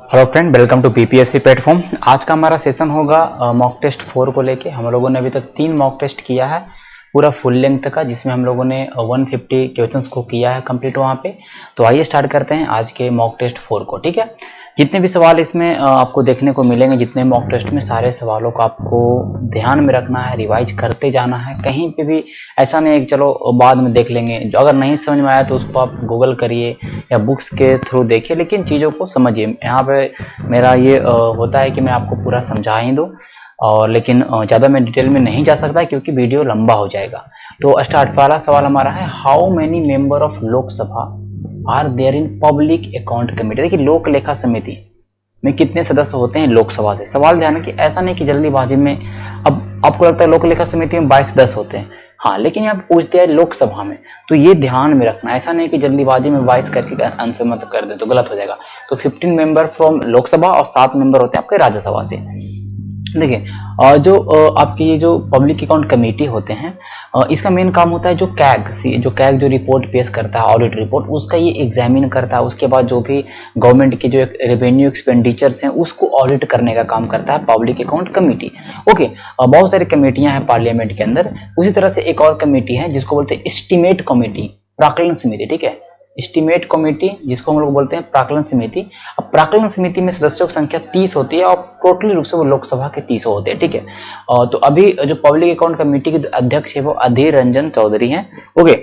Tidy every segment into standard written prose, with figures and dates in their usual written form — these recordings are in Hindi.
Hello friend, welcome to PPSC platform. आज का हमारा सेशन होगा मॉक टेस्ट 4 को लेके। हम लोगों ने अभी तक 3 मॉक टेस्ट किया है पूरा फुल लेंथ का, जिसमें हम लोगों ने 150 क्वेश्चंस को किया है कंप्लीट वहाँ पे। तो आइए स्टार्ट करते हैं आज के मॉक टेस्ट 4 को। ठीक है, जितने भी सवाल इसमें आपको देखने को मिलेंगे, जितने मॉक टेस्ट में, सारे सवालों को आपको ध्यान में रखना है, रिवाइज करते जाना है। कहीं पे भी ऐसा नहीं है कि चलो बाद में देख लेंगे, जो अगर नहीं समझ में आया तो उसको आप गूगल करिए या बुक्स के थ्रू देखिए, लेकिन चीज़ों को समझिए। यहाँ पे मेरा ये होता है कि मैं आपको पूरा समझा ही दूँ, और लेकिन ज़्यादा मैं डिटेल में नहीं जा सकता क्योंकि वीडियो लंबा हो जाएगा। तो स्टार्ट। पहला सवाल हमारा है, how many member of Lok Sabha are there in public account committee. देखिए, लोक लेखा समिति में कितने सदस्य होते हैं लोकसभा से। सवाल ध्यान है कि ऐसा नहीं कि जल्दीबाजी में, अब आपको लगता है लोक लेखा समिति में 22 सदस्य होते हैं, हाँ, लेकिन यहाँ पूछते हैं लोकसभा में, तो ये ध्यान में रखना। ऐसा नहीं कि जल्दीबाजी में 22 करके आंसर मत कर दे तो गलत हो जाएगा। तो 15 मेंबर फ्रॉम लोकसभा और 7 मेंबर होते हैं आपके राज्यसभा से। देखिए, जो आपकी ये जो पब्लिक अकाउंट कमेटी होते हैं, इसका मेन काम होता है जो कैग जो रिपोर्ट पेश करता है, ऑडिट रिपोर्ट, उसका ये एग्जामिन करता है। उसके बाद जो भी गवर्नमेंट के जो रेवेन्यू एक्सपेंडिचर्स हैं उसको ऑडिट करने का काम करता है पब्लिक अकाउंट कमेटी। ओके, बहुत सारी कमेटियां हैं पार्लियामेंट के अंदर। उसी तरह से एक और कमेटी है जिसको बोलते हैं एस्टीमेट कमेटी, प्राक्कलन समिति। ठीक है, एस्टीमेट कमेटी जिसको हम लोग बोलते हैं प्राक्कलन समिति। अब प्राक्कलन समिति में सदस्यों की संख्या 30 होती है और टोटली रूप से वो लोकसभा के 30 होते हैं। ठीक है, तो अभी जो पब्लिक अकाउंट कमेटी के अध्यक्ष है वो अधीर रंजन चौधरी हैं। ओके,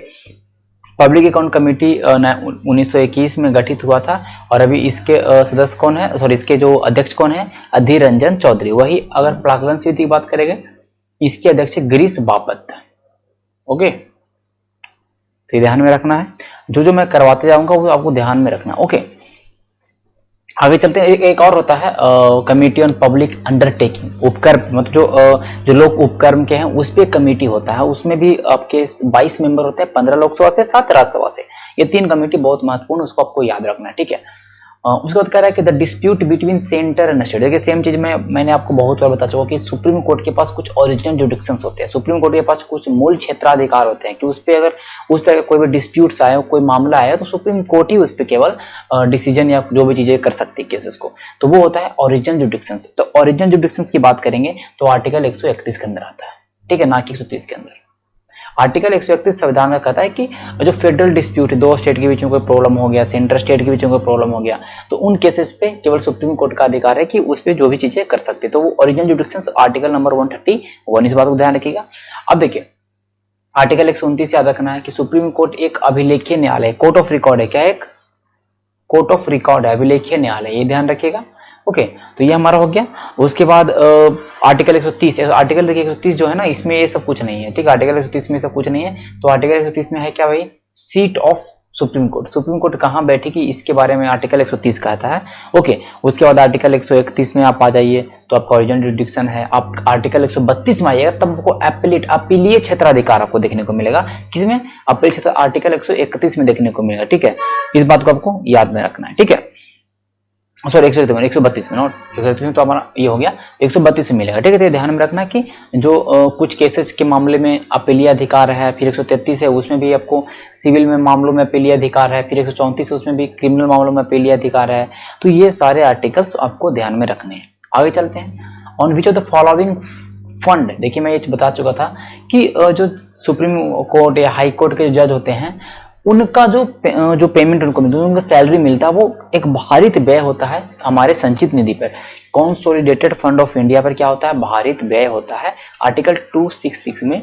पब्लिक अकाउंट कमेटी 1921 में गठित हुआ था, और अभी इसके सदस्य कौन है, सॉरी, इसके जो अध्यक्ष कौन है, अधीर रंजन चौधरी। वही अगर प्राक्कलन समिति की बात करेंगे, इसके अध्यक्ष गिरीश बापट। ओके, तो ये ध्यान में रखना है, जो जो मैं करवाते जाऊंगा वो आपको ध्यान में रखना। ओके, आगे चलते हैं। एक और होता है कमेटी ऑन पब्लिक अंडरटेकिंग, उपक्रम, मतलब जो लोग उपक्रम के हैं उस पे कमेटी होता है। उसमें भी आपके 22 मेंबर होते हैं, 15 लोकसभा से, 7 राज्यसभा से। ये 3 कमेटी बहुत महत्वपूर्ण, उसको आपको याद रखना है। ठीक है, उसके बाद कह रहा है कि the dispute between centre and state. देखिए, सेम चीज मैंने आपको बहुत बार बता चुका कि सुप्रीम कोर्ट के पास कुछ ओरिजिनल जुडिक्शंस होते हैं, सुप्रीम कोर्ट के पास कुछ मूल क्षेत्राधिकार होते हैं कि उस पर अगर उस तरह का कोई भी डिस्प्यूट्स आए, कोई मामला आया, तो सुप्रीम कोर्ट ही उस पर केवल डिसीजन या जो भी चीजें कर सकती है केसेस को, तो वो होता है ओरिजिनल जुडिक्शंस। तो ओरिजिनल जुडिक्शंस की बात करेंगे तो आर्टिकल 131 के अंदर आता है। ठीक है, ना कि 130 के अंदर। आर्टिकल 131 संविधान में कहता है कि जो फेडरल डिस्प्यूट है, 2 स्टेट के बीच में कोई प्रॉब्लम हो गया, सेंट्रल स्टेट के बीच में कोई प्रॉब्लम हो गया, तो उन केसेस पे केवल सुप्रीम कोर्ट का अधिकार है कि उस पे जो भी चीजें कर सकते हैं। तो वो ओरिजिनल जुडिक्शंस आर्टिकल नंबर 131, इस बात को ध्यान रखिएगा। अब देखिए, आर्टिकल 129 याद रखना है कि सुप्रीम कोर्ट एक अभिलेखीय न्यायालय, कोर्ट ऑफ रिकॉर्ड है। क्या है? एक कोर्ट ऑफ रिकॉर्ड है, अभिलेखीय न्यायालय, ये ध्यान रखिएगा। ओके, तो ये हमारा हो गया। उसके बाद आर्टिकल 130, आर्टिकल देखिए 130 जो है ना, इसमें ये सब कुछ नहीं है। ठीक है, आर्टिकल 130 में सब कुछ नहीं है। तो आर्टिकल 130 में है क्या भाई? Seat of supreme court, supreme court कहां बैठेगी इसके बारे में आर्टिकल 130 कहता है। ओके, उसके बाद आर्टिकल 131 में आप आ जाइए तो आपका ओरिजिनल जुडिक्शन है। आप आर्टिकल 132 में आइएगा तब आपको अपीलीय क्षेत्राधिकार आपको देखने को मिलेगा। किसमें? अपील क्षेत्र, आर्टिकल 131 में देखने को मिलेगा। ठीक है, इस बात को आपको याद में रखना है। ठीक है, सॉरी 132 में, नोट 131 में तो हमारा ये हो गया, 132 में मिलेगा। ठीक है, तो ध्यान में रखना कि जो कुछ केसेस के मामले में अपीलीय अधिकार है, फिर 133 है उसमें भी आपको सिविल में मामलों में अपीलीय अधिकार है, फिर 134 है उसमें भी क्रिमिनल मामलों में अपीलीय अधिकार है। तो ये सारे आर्टिकल्स आपको ध्यान में रखने हैं। आगे चलते हैं। On which of the following fund, देखिए मैं ये बता चुका था कि जो सुप्रीम कोर्ट या हाई कोर्ट के जज होते हैं उनका जो पेमेंट उनको मिलता है, उनका सैलरी मिलता है, वो एक भारित व्यय होता है हमारे संचित निधि पर। कंसोलिडेटेड फंड ऑफ इंडिया पर क्या होता है? भारित व्यय होता है। आर्टिकल 266 में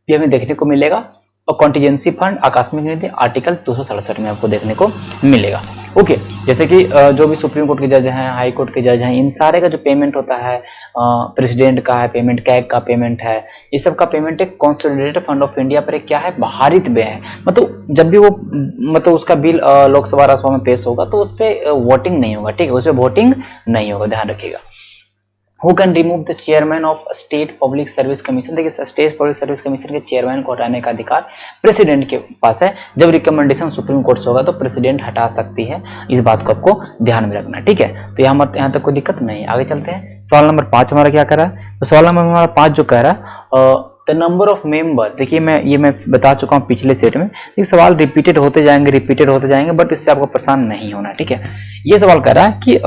भी हमें देखने को मिलेगा। और कॉन्टिजेंसी फंड, आकस्मिक निधि, आर्टिकल 267 में आपको देखने को मिलेगा। ओके, जैसे कि जो भी सुप्रीम कोर्ट के जज हैं, हाई कोर्ट के जज हैं, इन सारे का जो पेमेंट होता है, प्रेसिडेंट का है पेमेंट, कैग का पेमेंट है, ये सब का पेमेंट एक कंसोलिडेटेड फंड ऑफ इंडिया पर एक क्या है? भारित व्यय है। मतलब जब भी वो मतलब उसका बिल लोकसभा राज्यसभा में पेश होगा तो उस पर वोटिंग नहीं होगा। ठीक है, उस पर वोटिंग नहीं होगा, ध्यान रखिएगा। Who can remove the chairman of State Public Service Commission? देखिए, स्टेट पब्लिक सर्विस कमीशन के चेयरमैन को हटाने का अधिकार प्रेसिडेंट के पास है। जब रिकमेंडेशन सुप्रीम कोर्ट से होगा तो प्रेसिडेंट हटा सकती है। इस बात को आपको ध्यान में रखना। ठीक है, तो यहाँ तक कोई दिक्कत नहीं। आगे चलते हैं। सवाल नंबर 5 हमारा क्या कर रहा है? तो सवाल नंबर हमारा 5 जो कह रहा है द नंबर ऑफ मेंबर, देखिए मैं बता चुका हूँ पिछले सेट में। ये सवाल रिपीटेड होते जाएंगे, बट इससे आपको परेशान नहीं होना। ठीक है, ये सवाल कह रहा है कि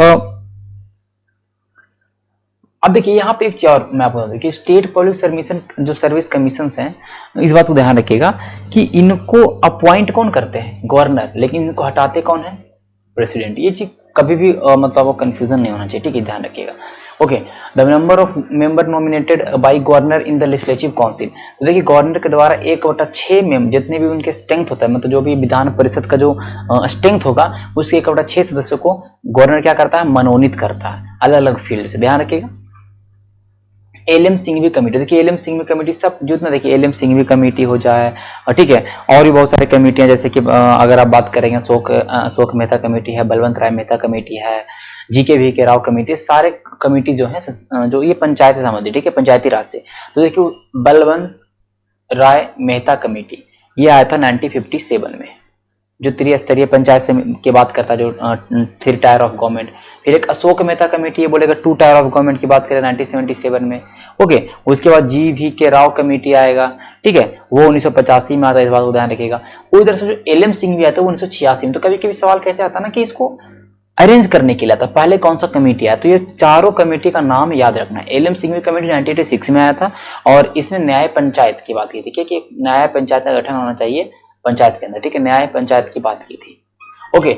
अब देखिए यहाँ पे एक चीज और मैं आपको बता दूं कि स्टेट पब्लिक सर्विसन जो सर्विस कमीशन हैं, इस बात को ध्यान रखिएगा कि इनको अपॉइंट कौन करते हैं, गवर्नर, लेकिन इनको हटाते कौन है, प्रेसिडेंट। ये चीज कभी भी मतलब कंफ्यूजन नहीं होना चाहिए, ठीक है, ध्यान रखिएगा। Okay, the number of member nominated by governor in the legislative council. तो देखिए गवर्नर के द्वारा 1/6 मेंबर, जितने भी उनके स्ट्रेंथ होता है, मतलब जो भी विधान परिषद का जो स्ट्रेंथ होगा, उसके 1/6 सदस्यों को गवर्नर क्या करता है, मनोनीत करता है अलग अलग फील्ड से, ध्यान रखिएगा। एलएम सिंघवी कमेटी, देखिए एलएम सिंघवी कमेटी सब जितना, देखिए एलएम सिंघवी कमेटी हो जाए, ठीक है, और भी बहुत सारी कमेटियां, जैसे कि अगर आप बात करेंगे अशोक मेहता कमेटी है, बलवंत राय मेहता कमेटी है, जीके वी के राव कमेटी, सारे कमेटी जो है जो ये पंचायत से संबंधित, ठीक है, पंचायती राज से। तो देखिए बलवंत राय मेहता कमेटी ये आया था 1957 में, जो त्रिस्तरीय पंचायत की बात करता है, जो 3 टायर ऑफ गवर्नमेंट। फिर एक अशोक मेहता कमेटी ये बोलेगा 2 टायर ऑफ गवर्नमेंट की बात करें 1977 में। ओके, उसके बाद जी वी के राव कमेटी आएगा, ठीक है, वो 1985 में आता है, इस बात को ध्यान रखिएगा। उसी तरह से जो एल एम सिंघवी आता है वो 1986 में। तो कभी कभी सवाल कैसे आता है ना कि इसको अरेंज करने के लिए आता, पहले कौन सा कमेटी आया, तो ये चारों कमेटी का नाम याद रखना है। एल एम सिंघवी कमेटी 1986 में आया था और इसने न्याय पंचायत की बात की थी कि न्याय पंचायत का गठन होना चाहिए पंचायत के अंदर, ठीक है, न्याय पंचायत की बात की थी। Okay,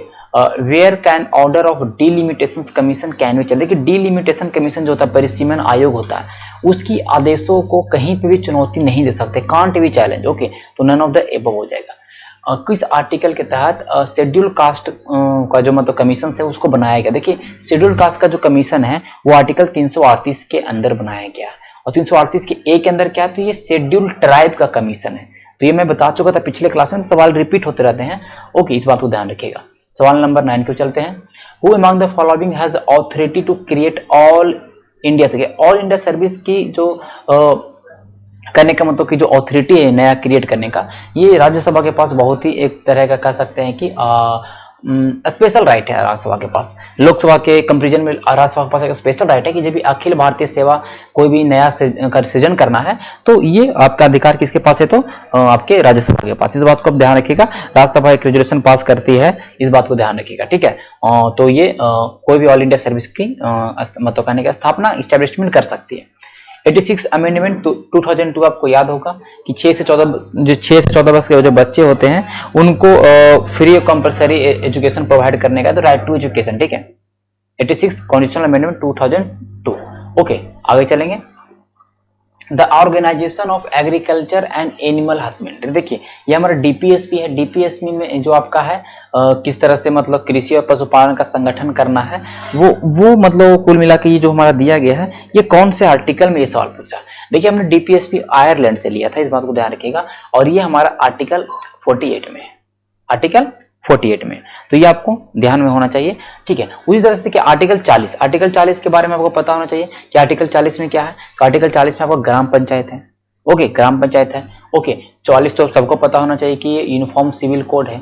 where can order of delimitation commission can be चल, देखिए डिलिमिटेशन कमीशन जो होता है, परिसीमन आयोग होता है, उसकी आदेशों को कहीं पे भी चुनौती नहीं दे सकते, कांट बी चैलेंज। ओके, तो नन ऑफ द एबव हो जाएगा। किस आर्टिकल के तहत शेड्यूल कास्ट का जो मतलब कमीशन है उसको बनाया गया, देखिए शेड्यूल कास्ट का जो कमीशन है वो आर्टिकल 338 के अंदर बनाया गया, और 338 के ए के अंदर क्या है, तो ये शेड्यूल ट्राइब का कमीशन है। तो ये मैं बता चुका था पिछले क्लास में, सवाल रिपीट होते रहते हैं। ओके, इस बात को ध्यान रखिएगा। सवाल नंबर 9 को चलते हैं। Who among the following has authority to create all India, all India service की जो करने का मतलब कि जो ऑथोरिटी है नया क्रिएट करने का, ये राज्यसभा के पास बहुत ही एक तरह का कह सकते हैं कि स्पेशल राइट है राज्यसभा के पास। लोकसभा के कंपेरिजन में राज्यसभा के पास एक स्पेशल राइट है कि जब भी अखिल भारतीय सेवा कोई भी नया सृजन करना है तो ये आपका अधिकार किसके पास है, तो आपके राज्यसभा के पास। इस बात को आप ध्यान रखिएगा, राज्यसभा एक रेजोल्यूशन पास करती है, इस बात को ध्यान रखिएगा, ठीक है। तो ये कोई भी ऑल इंडिया सर्विस की मतलब कहने की स्थापना इस्टेब्लिशमेंट कर सकती है। 86 अमेंडमेंट 2002 आपको याद होगा कि 6 से 14 वर्ष के जो बच्चे होते हैं उनको फ्री कंपलसरी एजुकेशन प्रोवाइड करने का, तो राइट टू एजुकेशन, ठीक है। 86 कॉन्स्टिट्यूशनल अमेंडमेंट 2002। ओके, आगे चलेंगे। The organisation of agriculture and animal husbandry, देखिए ये हमारा डीपीएसपी है। डीपीएसपी में जो आपका है किस तरह से मतलब कृषि और पशुपालन का संगठन करना है, वो मतलब कुल मिला के ये जो हमारा दिया गया है, ये कौन से आर्टिकल में ये सवाल पूछा। देखिए हमने डीपीएसपी आयरलैंड से लिया था, इस बात को ध्यान रखिएगा, और ये हमारा आर्टिकल 48 में, आर्टिकल 48 में, तो ये आपको ध्यान में होना चाहिए, ठीक है। उसी तरह से देखिए आर्टिकल 40 के बारे में आपको पता होना चाहिए कि आर्टिकल 40 में क्या है। आर्टिकल 40 में आपको ग्राम पंचायत है, ओके, ग्राम पंचायत है। ओके, 44 तो सबको पता होना चाहिए कि ये यूनिफॉर्म सिविल कोड है।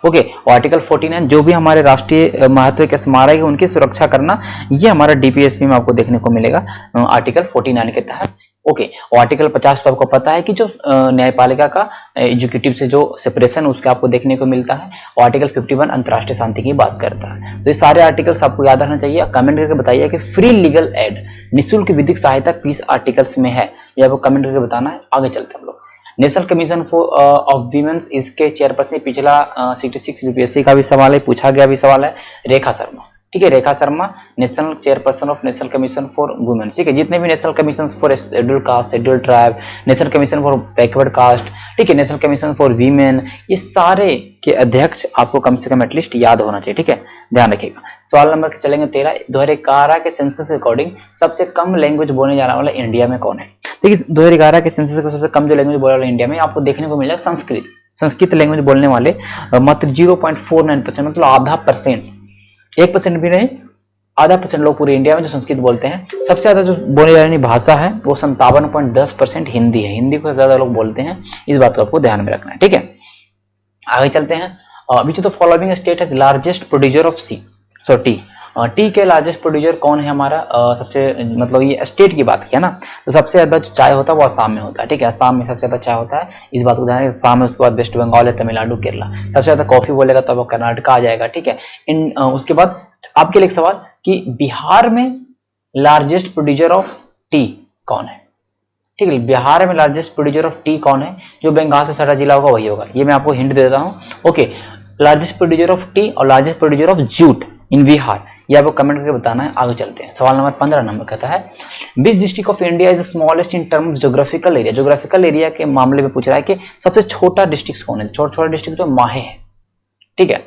ओके, और आर्टिकल 49 जो भी हमारे राष्ट्रीय महत्व के स्मारक है उनकी सुरक्षा करना, ये हमारा डीपीएसपी में आपको देखने को मिलेगा आर्टिकल 49 के तहत। ओके, और आर्टिकल 50 तो आपको पता है कि जो न्यायपालिका का एग्जीक्यूटिव से जो सेपरेशन उसका आपको देखने को मिलता है, और आर्टिकल 51 अंतर्राष्ट्रीय शांति की बात करता है। तो ये सारे आर्टिकल्स आपको याद रखना चाहिए। कमेंट करके बताइए कि फ्री लीगल एड, निःशुल्क विधिक सहायता किस आर्टिकल्स में है, ये आपको कमेंट करके बताना है। आगे चलते हैं हम लोग। National commission for of women's, इसके चेयरपर्सन पिछला 66 बीपीएससी का भी सवाल है, पूछा गया भी सवाल है, रेखा शर्मा, ठीक है, Rekha Sharma national chairperson of national commission for women, ठीक है। जितने भी national commission for schedule caste, schedule tribe, national commission for backward caste, ठीक है, नेशनल कमीशन फॉर वीमेन, ये सारे के अध्यक्ष आपको कम से कम एटलीस्ट याद होना चाहिए, ठीक है, ध्यान रखिएगा। सवाल नंबर चलेंगे 13। 2011 के सेंसस के अकॉर्डिंग सबसे कम लैंग्वेज बोलने जाने वाला इंडिया में कौन है। देखिए 2011 के सेंसस को सबसे कम जो लैंग्वेज बोलने वाला इंडिया में आपको देखने को मिलेगा संस्कृत। संस्कृत लैंग्वेज बोलने वाले मात्र 0.49%, मतलब आधा परसेंट, 1% भी नहीं, आधा परसेंट लोग पूरे इंडिया में जो संस्कृत बोलते हैं। सबसे ज्यादा जो बोली जाने वाली भाषा है वो 57.10% हिंदी है, हिंदी को ज्यादा लोग बोलते हैं, इस बात को आपको ध्यान में रखना है, ठीक है। आगे चलते हैं। Which of the following state है largest producer of tea. Tea के लार्जेस्ट प्रोड्यूसर कौन है हमारा, सबसे मतलब ये स्टेट की बात की है ना, तो सबसे ज्यादा जो चाय होता है वो असम में होता है, ठीक है, असम में सबसे ज्यादा चाय होता है, इस बात को ध्यान रखिए। असम में, उसके बाद वेस्ट बंगाल है, तमिलनाडु, केरला। सबसे ज्यादा कॉफी बोलेगा तो अब कर्नाटका आ जाएगा, ठीक है। उसके बाद आपके लिए एक सवाल कि बिहार में लार्जेस्ट प्रोड्यूसर ऑफ टी कौन है? ठीक है, बिहार में लार्जेस्ट प्रोड्यूसर ऑफ टी कौन है? जो बंगाल से सटा जिला होगा वही होगा। ये मैं आपको हिंट दे देता हूँ। Okay, largest producer of T और लार्जेस्ट प्रोड्यूसर ऑफ जूट इन बिहार, ये आपको कमेंट करके बताना है। आगे चलते हैं, सवाल नंबर 15 नंबर कहता है which district of India is smallest in terms geographical area. Geographical area के मामले में पूछ रहा है कि सबसे छोटा डिस्ट्रिक्ट कौन है? छोटा डिस्ट्रिक्ट तो माहे है। ठीक है,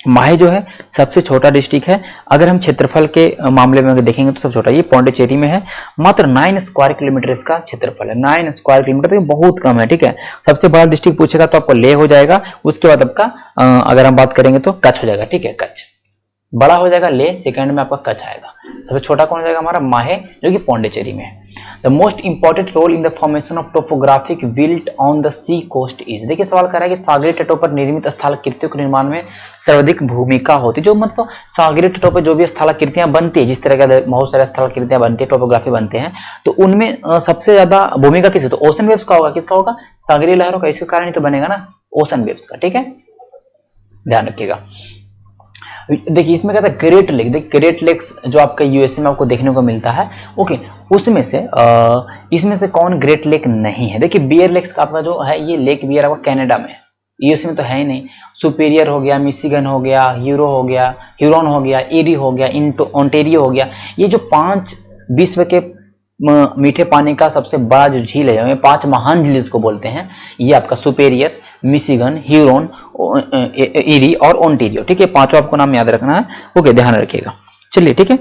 माहे जो है सबसे छोटा डिस्ट्रिक्ट है। अगर हम क्षेत्रफल के मामले में देखेंगे तो सबसे छोटा ये पौंडीचेरी में है, मात्र 9 स्क्वायर किलोमीटर इसका क्षेत्रफल है। 9 स्क्वायर किलोमीटर तो बहुत कम है। ठीक है, सबसे बड़ा डिस्ट्रिक्ट पूछेगा तो आपको लेह हो जाएगा, उसके बाद आपका अगर हम बात करेंगे तो कच्छ हो जाएगा। ठीक है, कच्छ बड़ा हो जाएगा लेह, सेकंड में आपका कच्छ आएगा। सबसे छोटा कौन हो जाएगा? हमारा माहे, जो कि पौंडीचेरी में है। The most important role in the formation of topographic wilt on the sea coast is. देखिए सवाल कर रहा है कि सागरीय तटों पर निर्मित स्थलाकृतियों के निर्माण में सर्वाधिक भूमिका होती है। जो मतलब सागरीय तटों पर जो भी स्थलाकृतियां बनती है, जिस तरह का बहुत सारे स्थलाकृतियां बनती है, टोपोग्राफी बनते हैं, तो उनमें सबसे ज्यादा भूमिका किसकी? तो ओशन वेव्स का होगा। किसका होगा? सागरीय लहरों का। इसके कारण ही तो बनेगा ना, ओशन वेव्स का। ठीक है, ध्यान रखिएगा। देखिए इसमें कहता है ग्रेट लेक। देखिए ग्रेट लेक्स जो आपका यूएसए में आपको देखने को मिलता है, ओके, उसमें से इसमें से कौन ग्रेट लेक नहीं है? देखिए बियर लेक्स का आपका जो है ये लेक बियर आपका कनाडा में है, यूएसए में तो है ही नहीं। सुपीरियर हो गया, मिशिगन हो गया, ह्यूरॉन हो गया, एरी हो गया, ओंटेरियो हो गया। ये जो 5 विश्व के मीठे पानी का सबसे बड़ा जो झील है, ये 5 महान झील इसको बोलते हैं। ये आपका सुपेरियर, मिशिगन, ह्यूरॉन, एरी और ओंटेरियो। ठीक है, पांचों आपको नाम याद रखना है। ओके, ध्यान रखिएगा। चलिए ठीक है,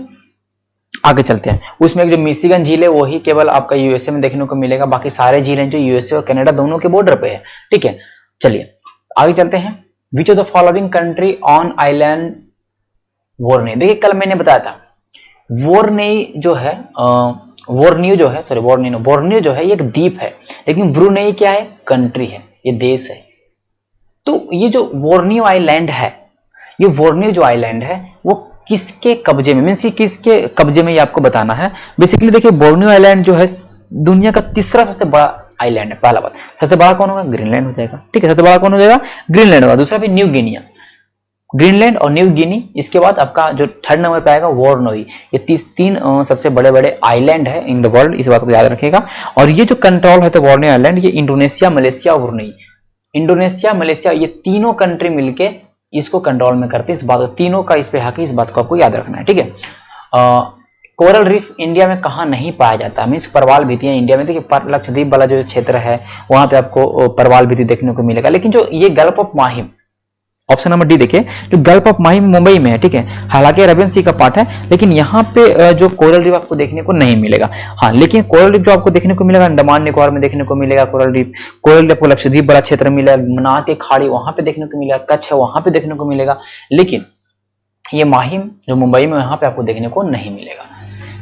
आगे चलते हैं। उसमें जो मिशिगन झील है वही केवल आपका यूएसए में देखने को मिलेगा, बाकी सारे झील हैं जो यूएसए और कनाडा दोनों के बॉर्डर पे है। ठीक है, चलिए आगे चलते हैं। Which of the following country on island Borneo. देखिए कल मैंने बताया था वोर्नेई जो है बोर्नियो जो है ये एक द्वीप है, लेकिन ब्रुनेई क्या है? कंट्री है, ये देश है। तो ये जो बोर्नियो आइलैंड है, ये बोर्नियो जो आइलैंड है वो किसके कब्जे में, मीन्स किसके कब्जे में, ये आपको बताना है। बेसिकली देखिए बोर्नियो आइलैंड जो है दुनिया का तीसरा सबसे बड़ा आइलैंड है। पहला बात, सबसे बड़ा कौन होगा? ग्रीनलैंड हो जाएगा। ठीक है, सबसे बड़ा कौन हो जाएगा? ग्रीनलैंड होगा। दूसरा भी न्यू गिनिया, ग्रीनलैंड और न्यू गिनी। इसके बाद आपका जो थर्ड नंबर पे आएगा वोर्नोई। ये तीन सबसे बड़े बड़े आइलैंड है इन द वर्ल्ड, इस बात को याद रखिएगा। और ये जो कंट्रोल है तो बोर्नियो आइलैंड, ये इंडोनेशिया, मलेशिया और ब्रुनेई, इंडोनेशिया, मलेशिया, ये तीनों कंट्री मिलके इसको कंट्रोल में करते हैं। इस बात, तीनों का इस पे हक है, इस बात को आपको याद रखना है। ठीक है, कोरल रीफ इंडिया में कहाँ नहीं पाया जाता? मीन्स परवाल भित्तियां इंडिया में, देखिए लक्षद्वीप वाला जो क्षेत्र है वहां पे आपको परवाल भित्ति देखने को मिलेगा। लेकिन जो ये gulf of Mahim, option number D देखिए, जो गल्फ ऑफ माहिम मुंबई में है। ठीक है, हालांकि अरेबियन सी का पार्ट है, लेकिन यहाँ पे जो कोरल रीफ आपको देखने को नहीं मिलेगा। हाँ, लेकिन कोरल रीफ जो आपको देखने को मिलेगा अंडमान निकोबार में देखने को मिलेगा कोरल रीफ आपको लक्षद्वीप वाला क्षेत्र मिलेगा, मनात की खाड़ी वहां पे देखने को मिलेगा, कच्छ है वहां पे देखने को मिलेगा, लेकिन ये माहिम जो मुंबई में वहां पे आपको देखने को नहीं मिलेगा।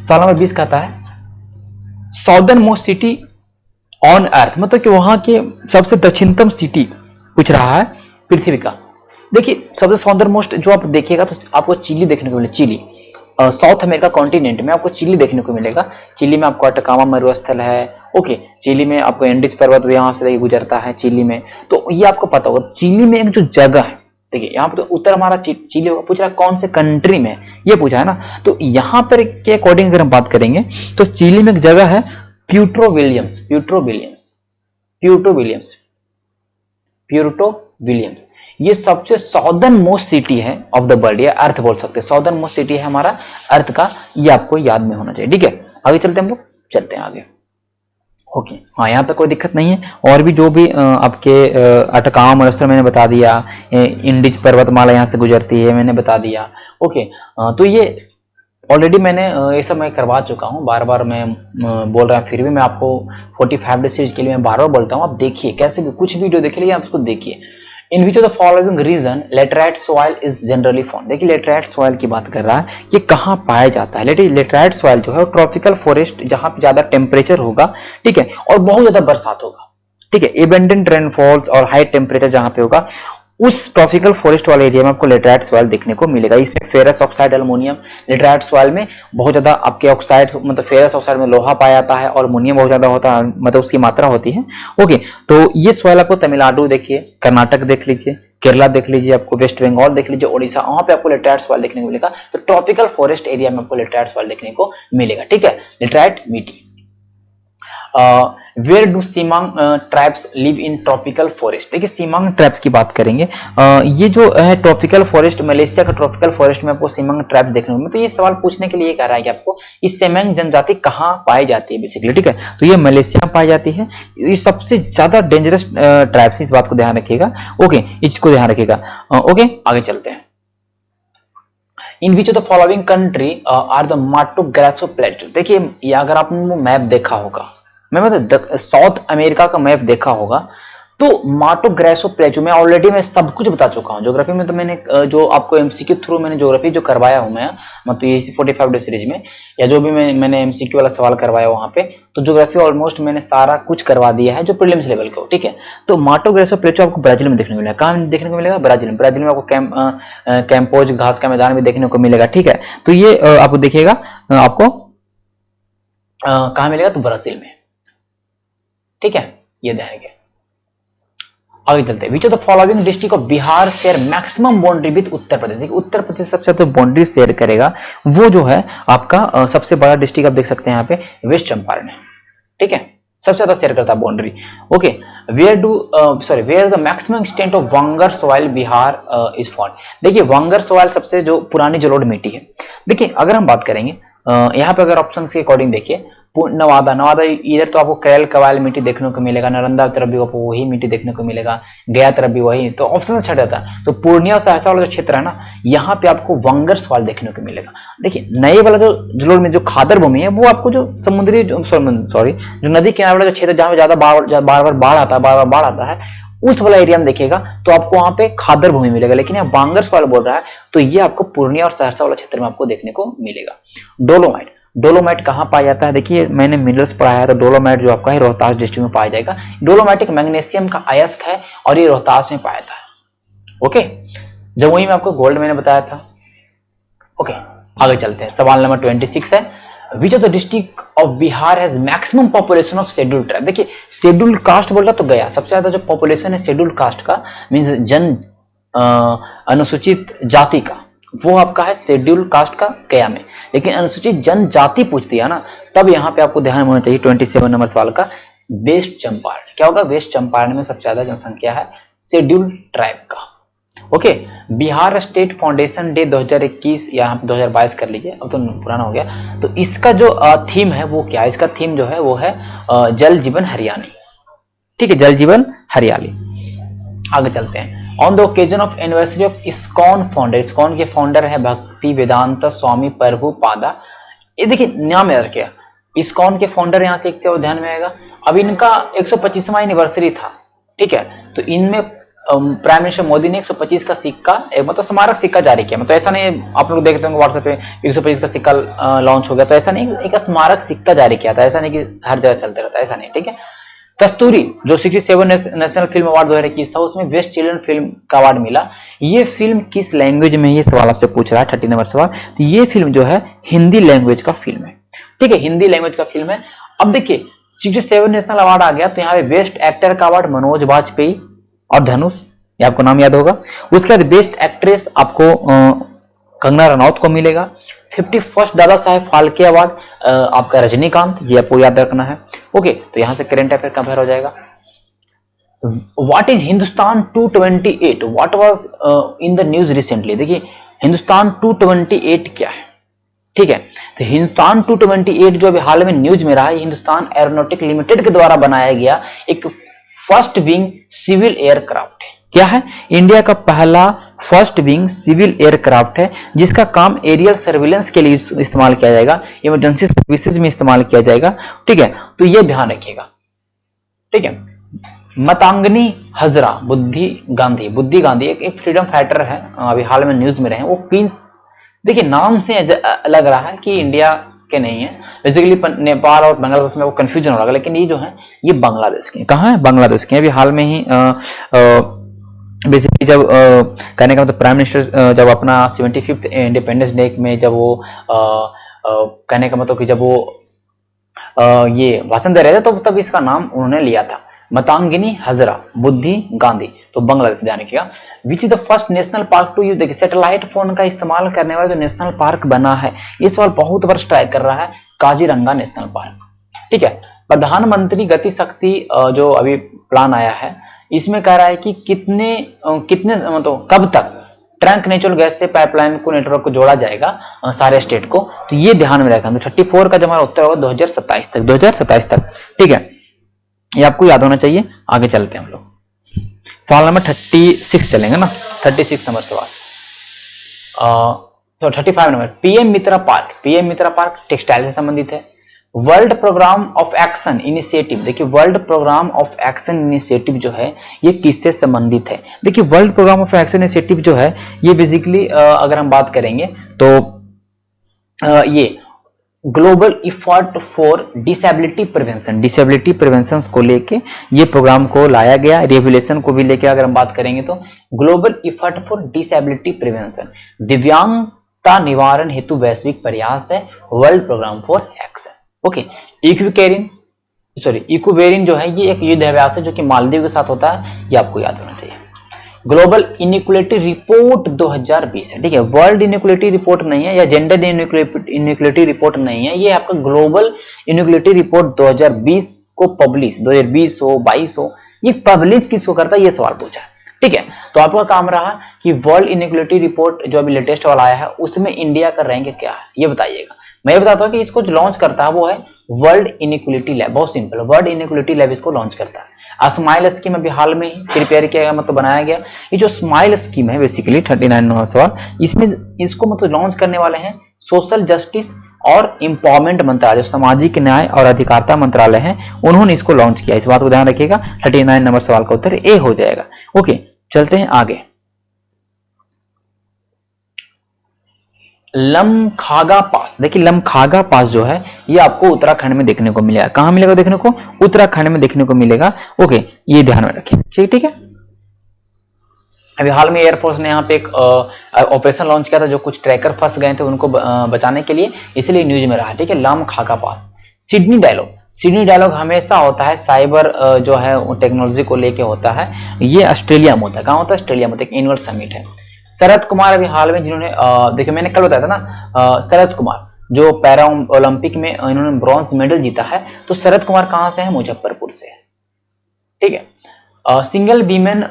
सवाल नंबर 20 कहता है southern most city on earth, मतलब कि वहां के सबसे दक्षिणतम सिटी पूछ रहा है पृथ्वी का। देखिए सबसे साउदर्न मोस्ट जो आप देखिएगा तो आपको चिली देखने को मिलेगा। चिली साउथ अमेरिका कॉन्टिनेंट में आपको चिली देखने को मिलेगा। चिली में आपको अटकामा मरुस्थल है। ओके, चिली में आपको एंडीज पर्वत यहाँ से गुजरता है चिली में, तो ये आपको पता होगा। चिली में एक जो जगह है, देखिए यहाँ पर तो उत्तर हमारा चिली होगा, पूछ रहा कौन से कंट्री में, ये पूछा है ना। तो यहाँ पर के अकॉर्डिंग अगर हम बात करेंगे तो चिली में एक जगह है प्यूर्टो विलियम्स, ये सबसे साउदर्न मोस्ट सिटी है ऑफ द वर्ल्ड, या अर्थ बोल सकते हैं। साउदर्न मोस्ट सिटी है हमारा अर्थ का, ये आपको याद में होना चाहिए। ठीक है, आगे चलते हैं हम लोग, चलते हैं आगे। ओके, हाँ यहाँ पे कोई दिक्कत नहीं है। और भी जो भी आपके अटकामा मरुस्थल मैंने बता दिया, इंडीज पर्वतमाला यहाँ से गुजरती है मैंने बता दिया। ओके, तो ये ऑलरेडी मैंने ये सब मैं करवा चुका हूँ, बार बार मैं बोल रहा हूँ, फिर भी मैं आपको 45 डे सीरीज के लिए मैं बार बार बोलता हूँ। आप देखिए, कैसे भी कुछ वीडियो देख लीजिए, आप इसको देखिए। In which of the following region laterite soil is generally found. देखिए लेटराइट सॉइल की बात कर रहा है, ये कहाँ पाया जाता है। लेटराइट सॉइल जो है ट्रॉपिकल फॉरेस्ट, जहां पे ज्यादा टेम्परेचर होगा, ठीक है, और बहुत ज्यादा बरसात होगा, ठीक है, एबंडेंट रेनफॉल्स और हाई टेम्परेचर जहां पे होगा, उस ट्रॉपिकल फॉरेस्ट वाले एरिया में आपको लेटराइट सॉइल देखने को मिलेगा। इसमें ferrous oxide aluminium, laterite soil में बहुत ज्यादा आपके ऑक्साइड मतलब फेरस ऑक्साइड में लोहा पाया जाता है और अमोनियम बहुत ज्यादा होता है, मतलब उसकी मात्रा होती है। ओके, तो ये सॉइल आपको तमिलनाडु देखिए, कर्नाटक देख लीजिए, केरला देख लीजिए, आपको वेस्ट बंगाल देख लीजिए, ओडिशा, वहां पे आपको लेटराइट सॉइल देखने को मिलेगा। तो ट्रॉपिकल फॉरेस्ट एरिया में आपको लेटराइट सॉइल देखने को मिलेगा। ठीक है, लेटराइट मिट्टी। Where do Semang tribes live in tropical forest. देखिए सीमांग ट्राइब्स की बात करेंगे। ये जो है ट्रॉपिकल फॉरेस्ट, मलेशिया का ट्रॉपिकल फॉरेस्ट में आपको सीमांग ट्राइब देखने को मिले। तो ये सवाल पूछने के लिए कह रहा है कि आपको इस सीमांग जनजाति कहाँ पाई जाती है बेसिकली। ठीक है, तो ये मलेशिया में पाई जाती है। ये सबसे ज्यादा डेंजरस ट्राइब्स है, इस बात को ध्यान रखिएगा। ओके, इसको ध्यान रखिएगा। ओके, आगे चलते हैं। In which of the following country are the Mato Grosso plateau. देखिए ये अगर आपने मैप देखा होगा, मैं मतलब साउथ अमेरिका का मैप देखा होगा, तो माटो ग्रासो प्लेटो में ऑलरेडी मैं सब कुछ बता चुका हूं ज्योग्राफी में। तो मैंने जो आपको एमसीक्यू थ्रू मैंने ज्योग्राफी जो करवाया हूं मैं, मतलब ये 45 डे सीरीज में, या जो भी मैंने एमसीक्यू वाला सवाल करवाया वहां पे, तो ज्योग्राफी ऑलमोस्ट मैंने सारा कुछ करवा दिया है जो प्रीलिम्स लेवल का हो। ठीक है, तो माटो ग्रासो प्लेटो आपको ब्राजील में देखने को मिलेगा। कहां देखने को मिलेगा? ब्राजील में। ब्राजील में आपको कैंपोज घास का मैदान भी देखने को मिलेगा। ठीक है, तो ये आपको देखिएगा, आपको कहां मिलेगा? तो ब्राजील में। ठीक है, ये ध्यान रखिए। आगे चलते हैं। Which of the following district of Bihar share maximum boundary with Uttar Pradesh. देखिए उत्तर प्रदेश सबसे ज्यादा बाउंड्री शेयर करेगा, वो जो है आपका सबसे बड़ा डिस्ट्रिक्ट आप देख सकते हैं यहाँ पे वेस्ट चंपारण है। ठीक है, सबसे ज्यादा शेयर करता है boundary. Okay, where the maximum extent of bangar soil Bihar is found. देखिए वांगर सॉइल सबसे जो पुरानी जलोढ़ मिट्टी है। देखिए अगर हम बात करेंगे यहाँ पे, अगर ऑप्शन के अकॉर्डिंग देखिए, नवादा इधर तो आपको कैल कवाल मिट्टी देखने को मिलेगा, नालंदा तरफ भी आपको वही मिट्टी देखने को मिलेगा, गया तरफ भी वही, तो ऑप्शन अच्छा रहता है। तो पूर्णिया और सहरसा वाला जो क्षेत्र है ना, यहाँ पे आपको वांगर सॉइल देखने को मिलेगा। देखिए नए वाला जो जलोढ़ में जो खादर भूमि है, वो आपको जो समुद्री सॉरी जो नदी किनारे वाला जो क्षेत्र जहां ज्यादा बार बार आता है, उस वाला एरिया में देखिएगा तो आपको वहां पे खादर भूमि मिलेगा। लेकिन यहाँ वांगर सॉइल बोल रहा है, तो ये आपको पूर्णिया और सहरसा वाला क्षेत्र में आपको देखने को मिलेगा। डोलोमाइट, डोलोमाइट कहां पाया जाता है? देखिए मैंने मिनरल्स पढ़ाया है, तो डोलोमाइट जो आपका है रोहतास डिस्ट्रिक्ट में पाया जाएगा। डोलोमाइट एक मैग्नीशियम का अयस्क है और ये रोहतास में पाया जाता है। ओके, जमुई में आपको गोल्ड मैंने बताया था। ओके, आगे चलते हैं। सवाल नंबर 26 है, विच of the district of Bihar has maximum population of scheduled tribe. देखिए शेड्यूल्ड कास्ट बोल रहा तो गया, सबसे ज्यादा जो पॉपुलेशन है शेड्यूल्ड कास्ट का, मींस जन अनुसूचित जाति का, वो आपका है शेड्यूल्ड कास्ट का गया में। लेकिन अनुसूचित जनजाति पूछ दिया ना, तब यहाँ पे आपको ध्यान होना चाहिए 27 नंबर सवाल का, वेस्ट चंपारण। क्या होगा? वेस्ट चंपारण में सबसे ज्यादा जनसंख्या है शेड्यूल्ड ट्राइब का। Okay, Bihar state foundation day 2021 या 2022 कर लीजिए, अब तो पुराना हो गया। तो इसका जो थीम है वो क्या है? इसका थीम जो है वो है जल जीवन हरियाली। ठीक है, जल जीवन हरियाली। आगे चलते हैं। On the occasion of anniversary of ISKCON founder, ISKCON के फाउंडर है भक्ति वेदांत स्वामी प्रभुपादा। ये देखिए नाम याद रखिए, इस्कॉन के फाउंडर यहाँ से एक से ध्यान में आएगा। अब इनका 125वां एनिवर्सरी था। ठीक है, तो इनमें प्राइम मिनिस्टर मोदी ने 125 का सिक्का, मतलब स्मारक सिक्का जारी किया। मतलब ऐसा नहीं आप लोग देखते होंगे व्हाट्सएप पे 125 का सिक्का लॉन्च हो गया, तो ऐसा नहीं, एक स्मारक सिक्का जारी किया था। ऐसा नहीं कि हर जगह चलते रहता है, ऐसा नहीं। ठीक है, कस्तूरी जो 67 नेशनल फिल्म अवार्ड 2021 था, उसमें बेस्ट चिल्ड्रन फिल्म का अवार्ड मिला। ये फिल्म किस लैंग्वेज में, ये सवाल आपसे पूछ रहा है 30 नंबर सवाल। तो ये फिल्म जो है हिंदी लैंग्वेज का फिल्म है। ठीक है, हिंदी लैंग्वेज का फिल्म है। अब देखिए 67 नेशनल अवार्ड आ गया, तो यहाँ पे बेस्ट एक्टर का अवार्ड मनोज वाजपेयी और धनुष, ये आपको नाम याद होगा। उसके बाद बेस्ट एक्ट्रेस आपको कंगना रनौत को मिलेगा। 51st दादा साहेब फाल्के अवार्ड आपका रजनीकांत, ये आपको याद रखना है। ओके, तो यहां से करंट अफेयर कंपेयर हो जाएगा। What is Hindustan 228? What was in the news recently? देखिए हिंदुस्तान 228 क्या है? ठीक है, तो हिंदुस्तान 228 जो अभी हाल में न्यूज में रहा है, हिंदुस्तान एरोनॉटिक लिमिटेड के द्वारा बनाया गया एक फर्स्ट विंग सिविल एयरक्राफ्ट है। क्या है? इंडिया का पहला फर्स्ट विंग सिविल एयरक्राफ्ट है, जिसका काम एरियल सर्विलेंस के लिए इस्तेमाल किया जाएगा, इमरजेंसी सर्विसेज में इस्तेमाल किया जाएगा। ठीक है, तो ये ध्यान रखिएगा। ठीक है, मतांगनी हजरा बुद्धि गांधी एक फ्रीडम फाइटर है, अभी हाल में न्यूज में रहे। वो क्वींस, देखिए नाम से लग रहा है कि इंडिया के नहीं है, बेसिकली नेपाल और बांग्लादेश में वो कंफ्यूजन हो रहा है, लेकिन ये जो है ये बांग्लादेश के। कहाँ है? बांग्लादेश के। अभी हाल में ही बेसिकली जब कहने का मतलब प्राइम मिनिस्टर जब अपना 75th इंडिपेंडेंस डे में जब वो कहने का मतलब कि जब वो ये भाषण दे रहे थे तो तब इसका नाम उन्होंने लिया था, मतंगिनी हजरा बुद्धि गांधी। तो बांग्लादेश ध्यान रखिएगा। Which is the first national park to use, देखिए सैटेलाइट फोन का इस्तेमाल करने वाला जो नेशनल पार्क बना है, इस सवाल बहुत बार स्ट्राइक कर रहा है, काजीरंगा नेशनल पार्क। ठीक है, प्रधानमंत्री गति शक्ति जो अभी प्लान आया है, इसमें कह रहा है कि कितने मतलब कब तक ट्रंक नेचुरल गैस से पाइपलाइन को नेटवर्क को जोड़ा जाएगा सारे स्टेट को। तो ये ध्यान में रखना, तो 34 का जो हमारा उत्तर होगा 2027 तक, 2027 तक। ठीक है, ये आपको याद होना चाहिए। आगे चलते हैं हम लोग, सवाल नंबर 36 चलेंगे ना, 36 नंबर सवाल। 35 number, PM Mitra park. PM Mitra park textile से संबंधित है। World programme of action initiative, देखिए world programme of action initiative जो है ये किससे संबंधित है? देखिए world programme of action initiative जो है ये बेसिकली अगर हम बात करेंगे तो ये global effort for disability prevention, disability prevention को लेके ये प्रोग्राम को लाया गया। रेवुलेशन को भी लेके अगर हम बात करेंगे तो global effort for disability prevention, दिव्यांगता निवारण हेतु वैश्विक प्रयास है, world programme for action. Okay, इक्वेरिन जो है ये एक युद्ध अभ्यास है जो कि मालदीव के साथ होता है, ये आपको याद होना चाहिए। ग्लोबल इनइक्वलिटी रिपोर्ट 2020 है। ठीक है, वर्ल्ड इनइक्वलिटी रिपोर्ट नहीं है या जेंडर इनइक्वलिटी रिपोर्ट नहीं है, ये आपका ग्लोबल इनइक्वलिटी रिपोर्ट 2020 को पब्लिश, 2020 हो 22 हो, ये पब्लिश किसको करता है, ये सवाल पूछा है। ठीक है, तो आपका काम रहा कि वर्ल्ड इनइक्वलिटी रिपोर्ट जो अभी लेटेस्ट वाला आया है उसमें इंडिया का रैंक क्या है ये बताइएगा। मैं ये बताता हूँ कि इसको जो लॉन्च करता है वो है वर्ल्ड इनइक्वलिटी लैब, बहुत सिंपल, वर्ल्ड इनइक्वलिटी लैब इसको लॉन्च करता है। स्माइल स्कीम अभी हाल में ही प्रिपेयर किया गया, मतलब बनाया गया। ये जो स्माइल स्कीम है बेसिकली 39 नंबर सवाल, इसमें इसको मतलब लॉन्च करने वाले हैं सोशल जस्टिस और एम्पावरमेंट मंत्रालय, सामाजिक न्याय और अधिकारिता मंत्रालय है, उन्होंने इसको लॉन्च किया। इस बात को ध्यान रखिएगा। 39 नंबर सवाल का उत्तर ए हो जाएगा। ओके, चलते हैं आगे। लमखागा पास, देखिए लमखागा पास जो है ये आपको उत्तराखंड में देखने को मिलेगा। कहां मिलेगा देखने को? उत्तराखंड में देखने को मिलेगा। ओके, ये ध्यान में रखिए। ठीक है, अभी हाल में एयरफोर्स ने यहाँ पे एक ऑपरेशन लॉन्च किया था, जो कुछ ट्रैकर फंस गए थे उनको बचाने के लिए, इसलिए न्यूज में रहा। ठीक है, लमखागा पास। सिडनी डायलॉग, सिडनी डायलॉग हमेशा होता है साइबर जो है टेक्नोलॉजी को लेके होता है, ये ऑस्ट्रेलिया में होता है। कहाँ होता है? ऑस्ट्रेलिया में, एक एनुअल समिट है। शरद कुमार अभी हाल में जिन्होंने देखिए मैंने कल बताया था ना, शरद कुमार जो पैरा ओलंपिक में इन्होंने ब्रॉन्ज मेडल जीता है, तो शरद कुमार कहां से है? मुजफ्फरपुर से है। ठीक है, single women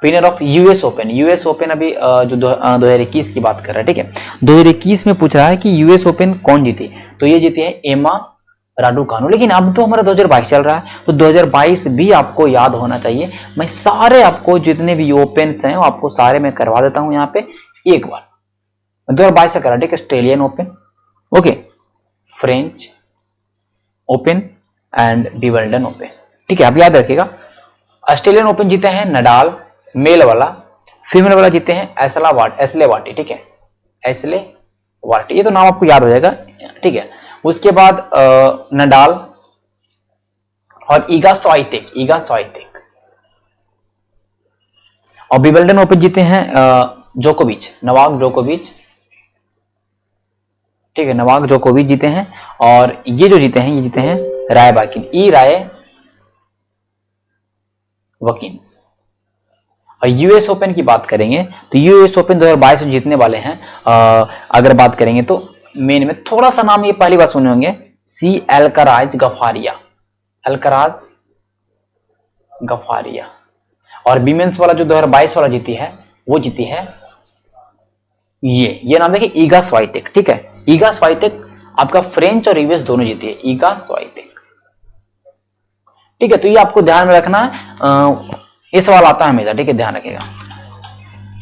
winner of US open, US open अभी जो 2021 की बात कर रहा है। ठीक है, 2021 में पूछ रहा है कि यूएस ओपन कौन जीती, तो ये जीती है एमा राडुकानु। लेकिन अब तो हमारा 2022 चल रहा है, तो 2022 भी आपको याद होना चाहिए। मैं सारे आपको जितने भी ओपन हैं आपको सारे मैं करवा देता हूं यहाँ पे एक बार। 2022 से करा, ठीक है, Australian open, okay, French open and Wimbledon open. ठीक है, आप याद रखिएगा। ऑस्ट्रेलियन ओपन जीते हैं नडाल मेल वाला, फीमेल वाला जीते हैं एस्ले वाटी। ठीक है, एस्ले वाटी, ये तो नाम आपको याद हो जाएगा। ठीक है, उसके बाद नडाल और ईगा स्वाइटेक और विंबलडन ओपन जीते हैं जोकोविच, नोवाक जोकोविच। ठीक है, नोवाक जोकोविच जीते हैं। और ये जो जीते हैं ये जीते हैं राय वकीन्स। और यूएस ओपन की बात करेंगे तो यूएस ओपन 2022 में जीतने वाले हैं। अगर बात करेंगे तो मेन में थोड़ा सा नाम ये पहली बार सुने होंगे, सी अल्कराज गफारिया। और विमेंस वाला जो 2022 वाला जीती है वो जीती है ये नाम देखिए ईगा स्वाइटेक। ठीक है, ईगा स्वाइटेक आपका फ्रेंच और यूएस दोनों जीती है, ईगा स्वाइटेक। ठीक है, तो ये आपको ध्यान में रखना है, ये सवाल आता है हमेशा। ठीक है, ध्यान रखिएगा।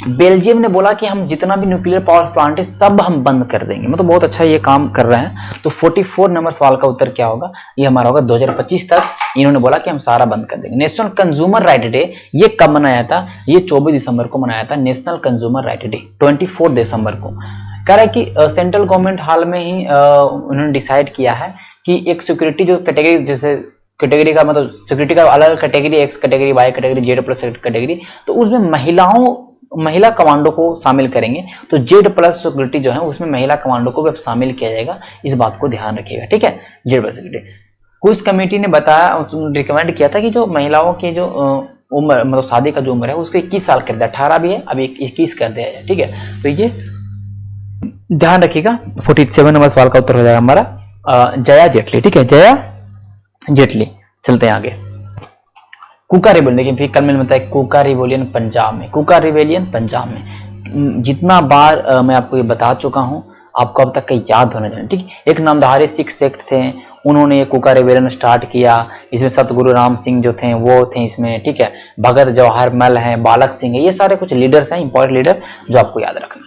बेल्जियम ने बोला कि हम जितना भी न्यूक्लियर पावर प्लांट है सब हम बंद कर देंगे, मतलब बहुत अच्छा ये काम कर रहे हैं। तो 44 नंबर सवाल का उत्तर क्या होगा? ये हमारा होगा 2025 तक इन्होंने बोला कि हम सारा बंद कर देंगे। नेशनल कंज्यूमर राइट डे ये कब मनाया था? ये 24 दिसंबर को मनाया था, नेशनल कंज्यूमर राइट डे 24 दिसंबर को। कह रहा है कि सेंट्रल गवर्नमेंट हाल में ही उन्होंने डिसाइड किया है कि एक सिक्योरिटी जो कैटेगरी जैसे कैटेगरी का मतलब सिक्योरिटी का अलग category, X category, Y category, Z plus category, तो उसमें महिला कमांडो को शामिल करेंगे। तो जेड प्लस सिक्योरिटी जो है उसमें महिला कमांडो को भी शामिल किया जाएगा, इस बात को ध्यान रखिएगा, ठीक है। जेड प्लस सिक्योरिटी कुछ कमेटी ने बताया, रिकमेंड किया था कि जो महिलाओं के जो उम्र मतलब शादी का जो उम्र है उसको 21 साल कर दिया, 18 भी है अभी 21 कर दिया है, ठीक है। तो ये ध्यान रखिएगा। 47 नंबर सवाल का उत्तर हो जाएगा हमारा जया जेटली, ठीक है, जया जेटली। चलते हैं आगे। कुका रिबेलियन, देखिए फिर कल मैंने बताया कुका रिबेलियन पंजाब में, कुका रिबेलियन पंजाब में जितना बार मैं आपको ये बता चुका हूं, आपको अब तक का याद होना चाहिए, ठीक। एक नामधारी सिख सेक्ट थे, उन्होंने ये कुका रिबेलियन स्टार्ट किया। इसमें सतगुरु राम सिंह जो थे वो थे इसमें, ठीक है। भगत जवाहर मल है, बालक सिंह है, ये सारे कुछ लीडर्स हैं, इंपॉर्टेंट लीडर जो आपको याद रखना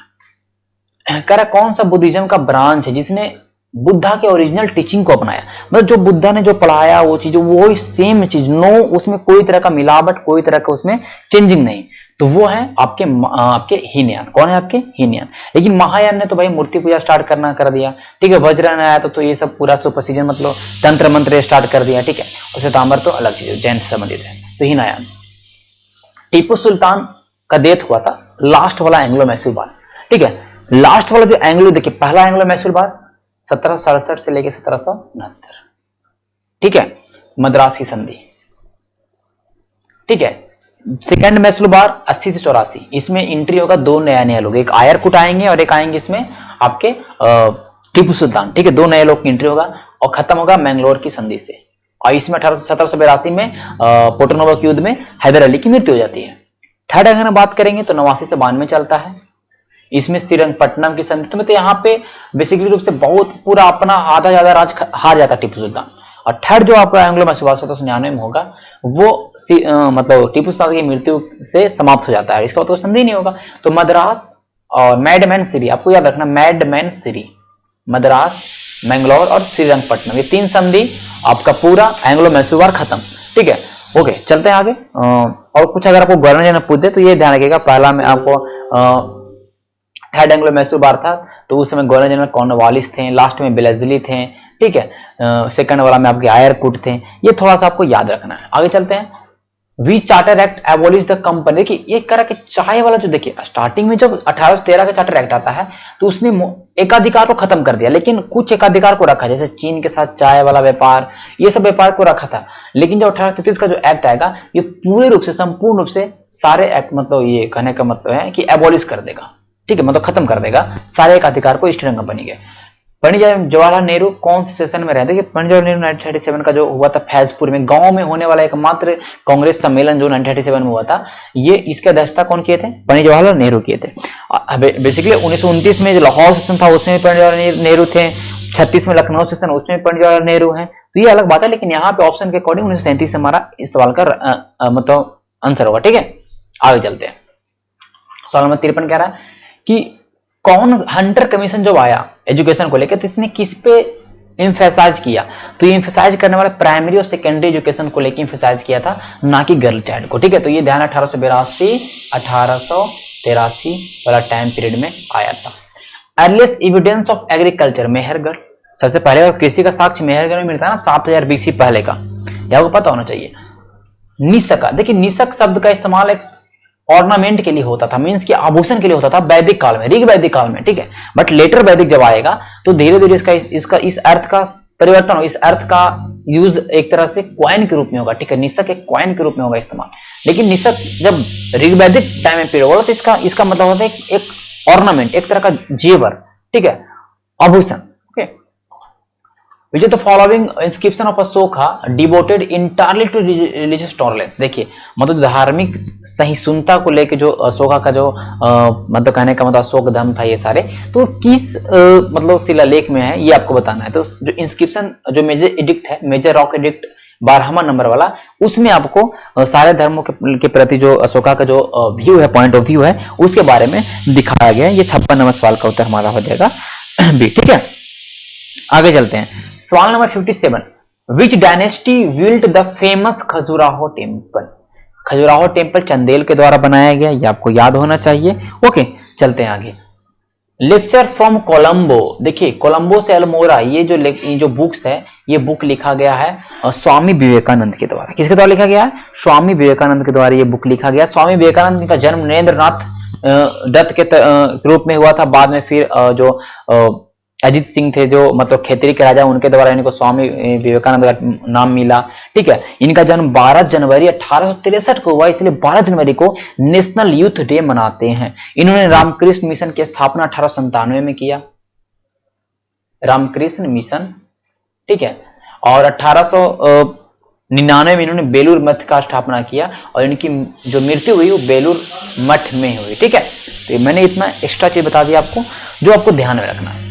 है। कह रहा कौन सा बुद्धिज्म का ब्रांच है जिसने बुद्धा के ओरिजिनल टीचिंग को अपनाया, मतलब जो बुद्धा ने जो पढ़ाया वो चीज वो सेम चीज, नो उसमें कोई तरह का मिलावट, कोई तरह का उसमें चेंजिंग नहीं, तो वो है आपके हीनयान। कौन है आपके हीनयान। लेकिन महायान ने तो भाई मूर्ति पूजा स्टार्ट कर दिया, ठीक है। वज्रयान आया तो ये सब पूरा सुपरसीजन मतलब तंत्र मंत्र स्टार्ट कर दिया, ठीक है। और श्वेतांबर तो अलग चीज जैन से संबंधित है, तो हीनयान। टीपू सुल्तान का डेथ हुआ था लास्ट वाला एंग्लो मैसूर वार, ठीक है। लास्ट वाला जो एंग्लो, देखिए पहला एंग्लो मैसूर वार 1767 से लेकर 1769, ठीक है, मद्रास की संधि, ठीक है। सेकंड मैसूर बार 80 से 84, इसमें एंट्री होगा दो नया लोग, एक आयरकुट आएंगे और एक आएंगे इसमें आपके टीपू सुल्तान, ठीक है। दो नए लोग की एंट्री होगा और खत्म होगा मैंगलोर की संधि से। और इसमें 1782 में पोर्टोनोवो के युद्ध में हैदर अली की मृत्यु हो जाती है। थर्ड अगर बात करेंगे तो 89 से 92 चलता है, इसमें श्रीरंगपट्टनम की संधि में, तो यहाँ पे बेसिकली रूप से बहुत पूरा अपना आधा ज्यादा राज हार जाता टीपू सुल्तान। और थर्ड जो आपका एंग्लो मैसूर 1799 में होगा वो मतलब टीपू सुल्तान की मृत्यु से समाप्त हो जाता है, इसका मतलब संधि नहीं होगा। तो मद्रास और मैडमैन सिरी, आपको याद रखना मैडमैन सिरी, मद्रास, मैंगलोर और श्रीरंगपट्टनम, ये तीन संधि आपका पूरा एंग्लो मैसूर वार खत्म, ठीक है। ओके, चलते हैं आगे। और कुछ अगर आपको गवर्नर जनरल पूछते तो ये ध्यान रखिएगा, पहला में आपको थर्ड एंग्लो मैसूर बार था तो उस समय गवर्नर जनरल कॉर्नवालिस थे, लास्ट में बेलेजली थे, ठीक है। सेकंड वाला में आपके आयरकुट थे, ये थोड़ा सा आपको याद रखना है। आगे चलते हैं। We charter act abolish the company, देखिए ये कह रहा कि चाय वाला जो, देखिए स्टार्टिंग में जब 1813 का चार्टर एक्ट आता है तो उसने एकाधिकार को खत्म कर दिया, लेकिन कुछ एकाधिकार को रखा, जैसे चीन के साथ चाय वाला व्यापार, ये सब व्यापार को रखा था। लेकिन जब 1833 का जो एक्ट आएगा ये पूरे रूप से संपूर्ण रूप से सारे एक्ट, मतलब ये कहने का मतलब है कि एबॉलिश कर देगा, ठीक है, मतलब खत्म कर देगा सारे एक अधिकार को ईस्ट इंडिया कंपनी के। पंडित जवाहरलाल नेहरू कौन से सेशन में रहते? पंडित जवाहरलाल नेहरू 1937 का जो हुआ था फैजपुर में, गांव में होने वाला एकमात्र कांग्रेस सम्मेलन जो 1937 में हुआ था, ये इसकी अध्यक्षता कौन किए थे? पंडित जवाहरलाल नेहरू किए थे। बेसिकली 1929 में जो लाहौर सेशन था उसमें पंडित जवाहरलाल नेहरू थे, 36 में लखनऊ सेशन उसमें पंडित जवाहरलाल नेहरू हैं, तो ये अलग बात है। लेकिन यहाँ पे ऑप्शन के अकॉर्डिंग 1937 से हमारा इस सवाल का मतलब आंसर होगा, ठीक है। आगे चलते हैं। सवाल नंबर 53 कह रहा है कि कौन हंटर कमीशन जब आया एजुकेशन को लेकर तो इसने किस पे एम्फेसाइज किया? तो ये एम्फेसाइज करने वाला प्राइमरी और सेकेंडरी एजुकेशन को लेकर एम्फेसाइज किया था, ना कि गर्ल चाइल्ड को, ठीक है। तो ये ध्यान 1882-1883 वाला टाइम पीरियड में आया था। Earliest evidence of agriculture Mehrgarh, सबसे पहले कृषि का साक्ष्य मेहरगढ़ में मिलता है ना 7000 बीसी पहले का, यह आपको पता होना चाहिए। निसका, देखिए निसक शब्द का इस्तेमाल एक ऑर्नामेंट के लिए होता था, मींस कि आभूषण के लिए होता था वैदिक काल में, ऋग वैदिक काल में, ठीक है। बट लेटर वैदिक जब आएगा तो धीरे धीरे इसका इस अर्थ का परिवर्तन हो, इस अर्थ का यूज एक तरह से कॉइन के रूप में होगा, ठीक है। निसक एक कॉइन के रूप में होगा इस्तेमाल। लेकिन निसक जब ऋग वैदिक टाइम में पीरियड होगा तो इसका मतलब होता है एक ऑर्नामेंट, एक तरह का जेवर, ठीक है, आभूषण। Which of the following inscription of Ashoka devoted entirely to religious tolerance? देखिए मतलब धार्मिक सहिष्णुता को लेके जो अशोका का जो मतलब कहने का मतलब अशोक धर्म था, ये सारे तो किस मतलब शिलालेख में है ये आपको बताना है। तो जो इंस्क्रिप्शन जो मेजर एडिक्ट है, मेजर रॉक एडिक्ट 12वां नंबर वाला, उसमें आपको सारे धर्मों के प्रति जो अशोका का जो व्यू है, पॉइंट ऑफ व्यू है, उसके बारे में दिखाया गया है। ये 56 नंबर सवाल का उत्तर हमारा हो जाएगा बी, ठीक है। आगे चलते हैं। सवाल number 57, which dynasty built the famous Khajuraho temple? Khajuraho temple Chandel के द्वारा बनाया गया, ये आपको याद होना चाहिए। ओके, चलते हैं आगे। लेक्चर फ्रॉम कोलंबो, देखिए कोलंबो से अल्मोरा, ये जो बुक्स है ये बुक लिखा गया है स्वामी विवेकानंद के द्वारा। किसके द्वारा लिखा गया है? स्वामी विवेकानंद के द्वारा ये बुक लिखा गया। स्वामी विवेकानंद का जन्म नरेंद्रनाथ दत्त के रूप में हुआ था। बाद में फिर जो अजीत सिंह थे, जो मतलब खेतरी के राजा, उनके द्वारा इनको स्वामी विवेकानंद का नाम मिला। ठीक है, इनका जन्म 12 जनवरी 1863 को हुआ, इसलिए 12 जनवरी को नेशनल यूथ डे मनाते हैं। इन्होंने रामकृष्ण मिशन की स्थापना 1897 में किया, रामकृष्ण मिशन। ठीक है, और 1899 में इन्होंने बेलूर मठ का स्थापना किया और इनकी जो मृत्यु हुई वो बेलूर मठ में हुई। ठीक है, तो मैंने इतना एक्स्ट्रा चीज बता दिया आपको जो आपको ध्यान में रखना है।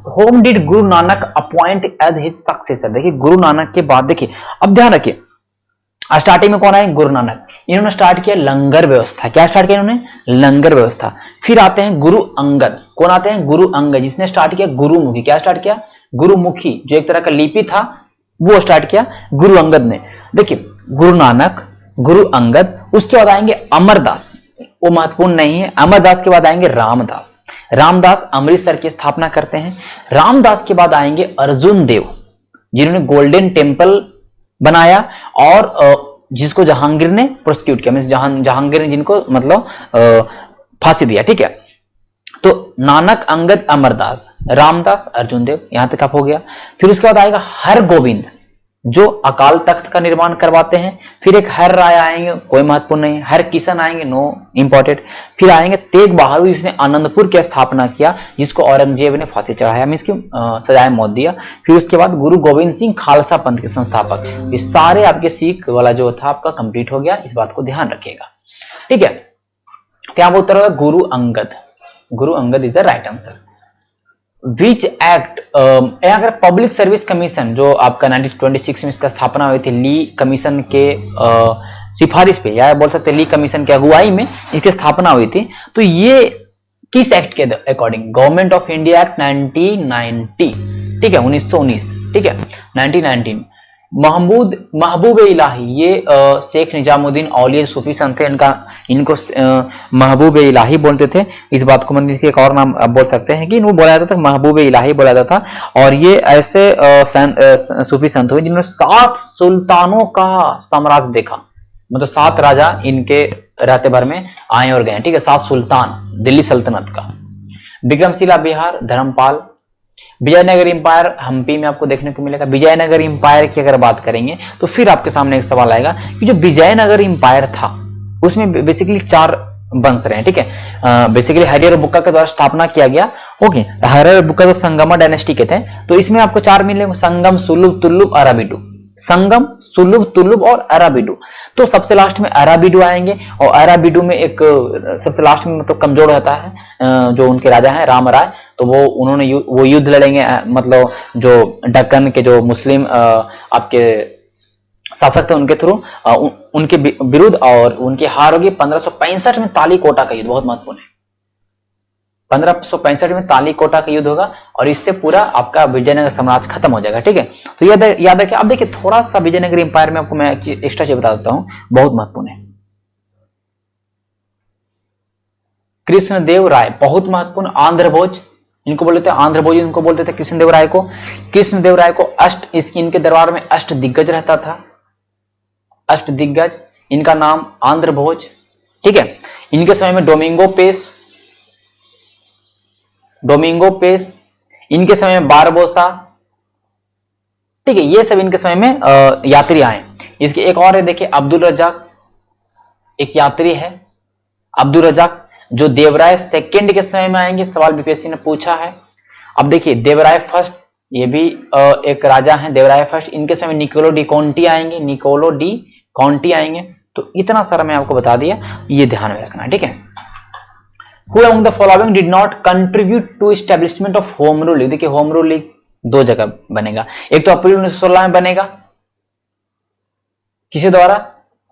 Whom did Guru Nanak appoint as his successor. देखिए गुरु नानक के बाद, देखिए अब ध्यान रखिए, स्टार्टिंग में कौन आए? गुरु नानक। इन्होंने स्टार्ट किया लंगर व्यवस्था। क्या स्टार्ट किया इन्होंने? लंगर व्यवस्था। फिर आते हैं गुरु अंगद। कौन आते हैं? गुरु अंगद, जिसने स्टार्ट किया गुरुमुखी। क्या स्टार्ट किया? गुरुमुखी, जो एक तरह का लिपि था वो स्टार्ट किया गुरु अंगद ने। देखिए गुरु नानक, गुरु अंगद, उसके बाद आएंगे अमरदास, वो महत्वपूर्ण नहीं है। अमरदास के बाद आएंगे रामदास। रामदास अमृतसर की स्थापना करते हैं। रामदास के बाद आएंगे अर्जुन देव, जिन्होंने गोल्डन टेम्पल बनाया और जिसको जहांगीर ने प्रोसिक्यूट किया, जहांगीर ने जिनको मतलब फांसी दिया। ठीक है, तो नानक, अंगद, अमरदास, रामदास, अर्जुन देव, यहां तक आप हो गया। फिर उसके बाद आएगा हर गोविंद, जो अकाल तख्त का निर्माण करवाते हैं। फिर एक हर राय आएंगे, कोई महत्वपूर्ण नहीं। हर किशन आएंगे, नो इंपॉर्टेंट। फिर आएंगे तेग बहादुर, जिसने आनंदपुर की स्थापना किया, जिसको औरंगजेब ने फांसी चढ़ाया, मींस की सजाए मौत दिया। फिर उसके बाद गुरु गोविंद सिंह खालसा पंथ के संस्थापक। ये सारे आपके सिख वाला जो था आपका कंप्लीट हो गया, इस बात को ध्यान रखिएगा। ठीक है, क्या उत्तर होगा? Guru Angad. Guru Angad is the right answer. Which act, अगर पब्लिक सर्विस कमीशन जो आपका 1926 में इसका स्थापना हुई थी, ली कमीशन के सिफारिश पे, या बोल सकते ली कमीशन की अगुवाई में इसकी स्थापना हुई थी, तो ये किस एक्ट के according? Government of India act 1990। ठीक है, 1919। ठीक है, 1919। महबूब इलाही, ये शेख निजामुद्दीन औलिया सूफी संत थे, इनको महबूब इलाही बोलते थे। इस बात को मंदिर के एक और नाम बोल सकते हैं कि इनको बोला जाता था, महबूब इलाही बोला जाता था। और ये ऐसे सूफी संत हुए जिन्होंने 7 सुल्तानों का साम्राज्य देखा, मतलब 7 राजा इनके रहते भर में आए और गए। ठीक है, 7 सुल्तान दिल्ली सल्तनत का। विक्रमशिला बिहार, धर्मपाल। विजयनगर इंपायर हम्पी में आपको देखने को मिलेगा। विजयनगर इंपायर की अगर बात करेंगे तो फिर आपके सामने एक सवाल आएगा कि जो विजयनगर इंपायर था उसमें बेसिकली 4 वंश रहे हैं। ठीक है, बेसिकली हरिहर बुक्का के द्वारा स्थापना किया गया। ओके, हरिहर बुक्का तो संगमा डायनेस्टी के थे, तो इसमें आपको 4 मिलेंगे, संगम, सुलभ, तुल्लुभ, अराबिडु। संगम, सुलभ, तुल्लुभ और अराबिडु। तो सबसे लास्ट में अराबिडु आएंगे, और अराबिडु में एक सबसे लास्ट में मतलब कमजोर रहता है जो उनके राजा हैं राम राय, तो उन्होंने वो युद्ध लड़ेंगे, मतलब जो दक्कन के जो मुस्लिम आपके शासक थे उनके थ्रू उनके विरुद्ध, और उनकी हार होगी 1565 में तालीकोटा का युद्ध। बहुत महत्वपूर्ण है, 1565 में तालीकोटा का युद्ध होगा और इससे पूरा आपका विजयनगर साम्राज्य खत्म हो जाएगा। ठीक है, तो याद रखिए। अब देखिए थोड़ा सा विजयनगर इंपायर में आपको मैं एक्स्ट्रा चीज बता देता हूं, बहुत महत्वपूर्ण है। कृष्णदेव राय, बहुत महत्वपूर्ण। आंध्र भोज, इनको बोलते थे आंध्र भोज, इनको बोलते थे कृष्णदेव राय को। कृष्णदेव राय को इनके दरबार में अष्ट दिग्गज रहता था, अष्ट दिग्गज, इनका नाम आंध्र भोज। ठीक है, इनके समय में डोमिंगो पेस, इनके समय में बारबोसा। ठीक है, ये सब इनके समय में यात्री आए। इसके एक और है, देखिए अब्दुल रजाक, एक यात्री है अब्दुल रजाक, जो देवराय सेकंड के समय में आएंगे। सवाल बीपीएससी ने पूछा है। अब देखिए देवराय फर्स्ट, ये भी एक राजा हैं देवराय फर्स्ट, इनके समय निकोलो डी कॉन्टी आएंगे। तो इतना सारा मैं आपको बता दिया, ये ध्यान में रखना है। ठीक है, Who among the following did not contribute to establishment of Home Rule League? देखिए होम रूल लीग 2 जगह बनेगा, एक तो अप्रैल 1916 में बनेगा, किसी द्वारा?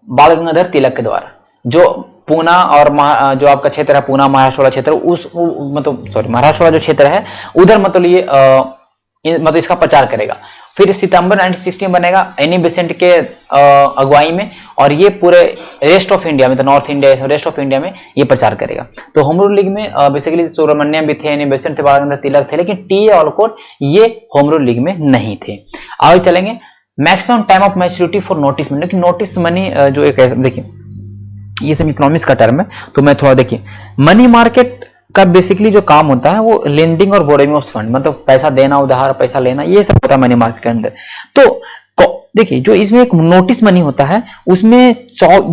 बाल गंगाधर तिलक के द्वारा। जो पूना और जो आपका क्षेत्र है पूना महाराष्ट्र वाला क्षेत्र, मतलब महाराष्ट्र वाला जो क्षेत्र है उधर मतलब ये मतलब इसका प्रचार करेगा। फिर सितंबर 1960 में बनेगा एनी बेसेंट के अगुवाई में, और ये पूरे रेस्ट ऑफ इंडिया में, तो north India rest of India में ये प्रचार करेगा। तो होम रूल लीग में बेसिकली सुब्रमण्यम भी थे, एनी बेसेंट थे, बाल तिलक थे, लेकिन टी ऑलकोट ये होम रूल लीग में नहीं थे। आगे चलेंगे, maximum time of maturity for notice money. Notice money जो एक देखिए ये सब इकोनॉमिक्स का टर्म है, तो मैं थोड़ा देखिए, मनी मार्केट का बेसिकली जो काम होता है वो लेंडिंग और बोरोइंग ऑफ फंड, मतलब पैसा देना, उधार पैसा लेना, ये सब होता है मनी मार्केट के अंदर। तो देखिए जो इसमें एक नोटिस मनी होता है उसमें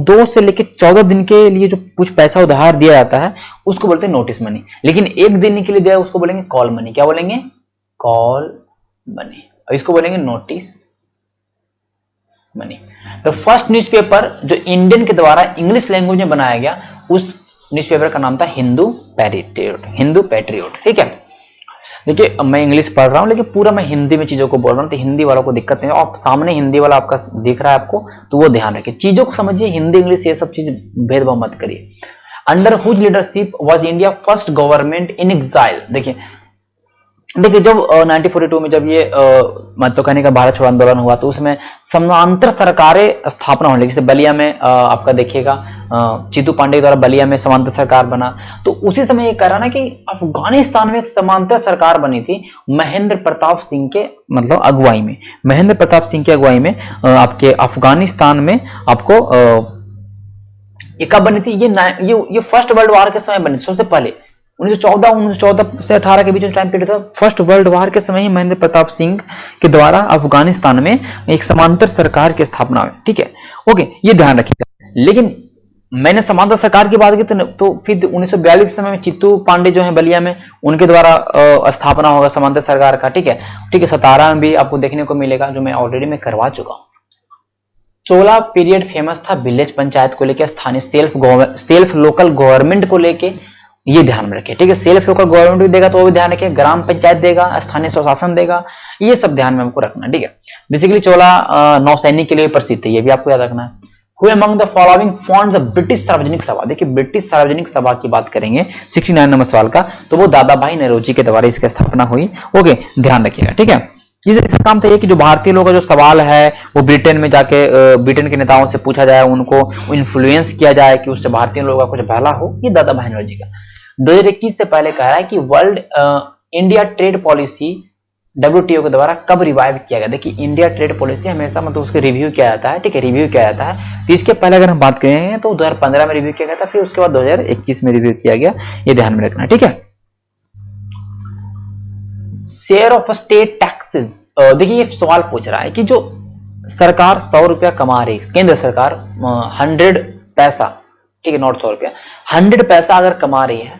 2 से लेकर 14 दिन के लिए जो कुछ पैसा उधार दिया जाता है उसको बोलते हैं नोटिस मनी। लेकिन एक दिन के लिए दिया उसको बोलेंगे कॉल मनी। क्या बोलेंगे? Call money. और इसको बोलेंगे notice money. The first newspaper जो इंडियन के द्वारा इंग्लिश लैंग्वेज में बनाया गया, उस न्यूज़पेपर का नाम था हिंदू पैट्रियट। हिंदू पैट्रियट, ठीक है। देखिए मैं इंग्लिश पढ़ रहा हूं लेकिन पूरा मैं हिंदी में चीजों को बोल रहा हूं, तो हिंदी वालों को दिक्कत नहीं है। और सामने हिंदी वाला आपका दिख रहा है आपको, तो वो ध्यान रखिए, चीजों को समझिए, हिंदी इंग्लिश ये सब चीज भेदभाव मत करिए। Under whose leadership was India first government in exile. देखिए जब 1942 में जब ये मतलब कहने का भारत छोड़ो आंदोलन हुआ, तो उसमें समांतर सरकारें स्थापना होने लगी। जैसे बलिया में आपका देखिएगा चीतू पांडे द्वारा बलिया में समांतर सरकार बना। तो उसी समय ये कह रहा ना कि अफगानिस्तान में एक समांतर सरकार बनी थी महेंद्र प्रताप सिंह के मतलब अगुवाई में। महेंद्र प्रताप सिंह की अगुवाई में आपके अफगानिस्तान में आपको ये कब बनी थी? ये फर्स्ट वर्ल्ड वॉर के समय बनी, सबसे पहले 1914 से 18 के बीच में टाइम पीरियड था। फर्स्ट वर्ल्ड वॉर के समय ही महेंद्र प्रताप सिंह के द्वारा अफगानिस्तान में एक समांतर सरकार की स्थापना हुई, ठीक है। ओके, ये ध्यान रखिएगा। लेकिन मैंने समांतर सरकार की बात की तो फिर 1942 समय में चित्तू पांडे जो है बलिया में, उनके द्वारा स्थापना होगा समांतर सरकार का, ठीक है। ठीक है, 17 में भी आपको देखने को मिलेगा, जो मैं ऑलरेडी मैं करवा चुका हूं। चोला पीरियड फेमस था विलेज पंचायत को लेकर, स्थानीय सेल्फ लोकल गवर्नमेंट को लेके, ये ध्यान में रखिए, ठीक है। सेल्फ लोकल गवर्नमेंट भी देगा तो वो भी ध्यान रखिए, ग्राम पंचायत देगा, स्थानीय स्वशासन देगा, ये सब ध्यान में हमको रखना, ठीक है। बेसिकली चोला नौसैनिक के लिए प्रसिद्ध है, ये भी आपको याद रखना है। Who among the following formed the British सार्वजनिक सभा? देखिए ब्रिटिश सार्वजनिक सभा की बात करेंगे 69 नंबर सवाल का, तो वो दादा भाई नौरोजी के द्वारा इसकी स्थापना हुई। ओके, ध्यान रखिएगा, ठीक है। इसका काम था ये कि जो भारतीय लोगों का जो सवाल है वो ब्रिटेन में जाके ब्रिटेन के नेताओं से पूछा जाए, उनको इन्फ्लुएंस किया जाए कि उससे भारतीय लोगों का कुछ भला हो। ये दादा भाई नौरोजी का 2021 से पहले कहा है कि world India trade policy WTO के द्वारा कब रिवाइव किया गया। देखिए इंडिया ट्रेड पॉलिसी हमेशा मतलब उसके रिव्यू किया जाता है, ठीक है, रिव्यू किया जाता है। तो इसके पहले अगर हम बात करेंगे तो 2015 में रिव्यू किया गया था, फिर उसके बाद 2021 में रिव्यू किया गया, ये ध्यान में रखना, ठीक है। शेयर ऑफ स्टेट टैक्सेस, देखिए ये सवाल पूछ रहा है कि जो सरकार 100 रुपया कमा रही है, केंद्र सरकार 100 पैसा, ठीक है, नॉट 100 रुपया, 100 पैसा अगर कमा रही है,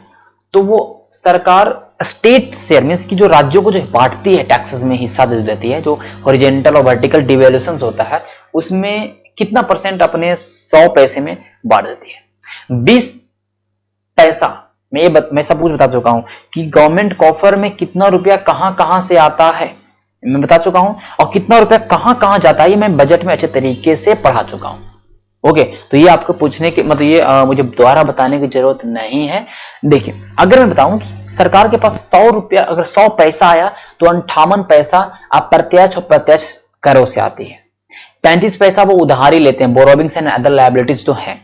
तो वो सरकार स्टेट शेयर मींस की जो राज्यों को जो बांटती है टैक्सेस में हिस्सा दे देती है, जो हॉरिजॉन्टल और वर्टिकल डिवैल्यूएशन होता है, उसमें कितना परसेंट अपने 100 पैसे में बांट देती है। 20 पैसा मैं सब कुछ बता चुका हूं कि गवर्नमेंट कॉफर में कितना रुपया कहां से आता है, मैं बता चुका हूं, और कितना रुपया कहां जाता है ये मैं बजट में अच्छे तरीके से पढ़ा चुका हूं। ओके, तो ये आपको पूछने के मतलब ये मुझे दोबारा बताने की जरूरत नहीं है। देखिए अगर मैं बताऊं सरकार के पास 100 रुपया अगर 100 पैसा आया तो 58 पैसा अप्रत्यक्ष और प्रत्यक्ष करों से आती है, 35 पैसा वो उधारी लेते हैं, बोरोविंग्स एंड अदर लायबिलिटीज तो है,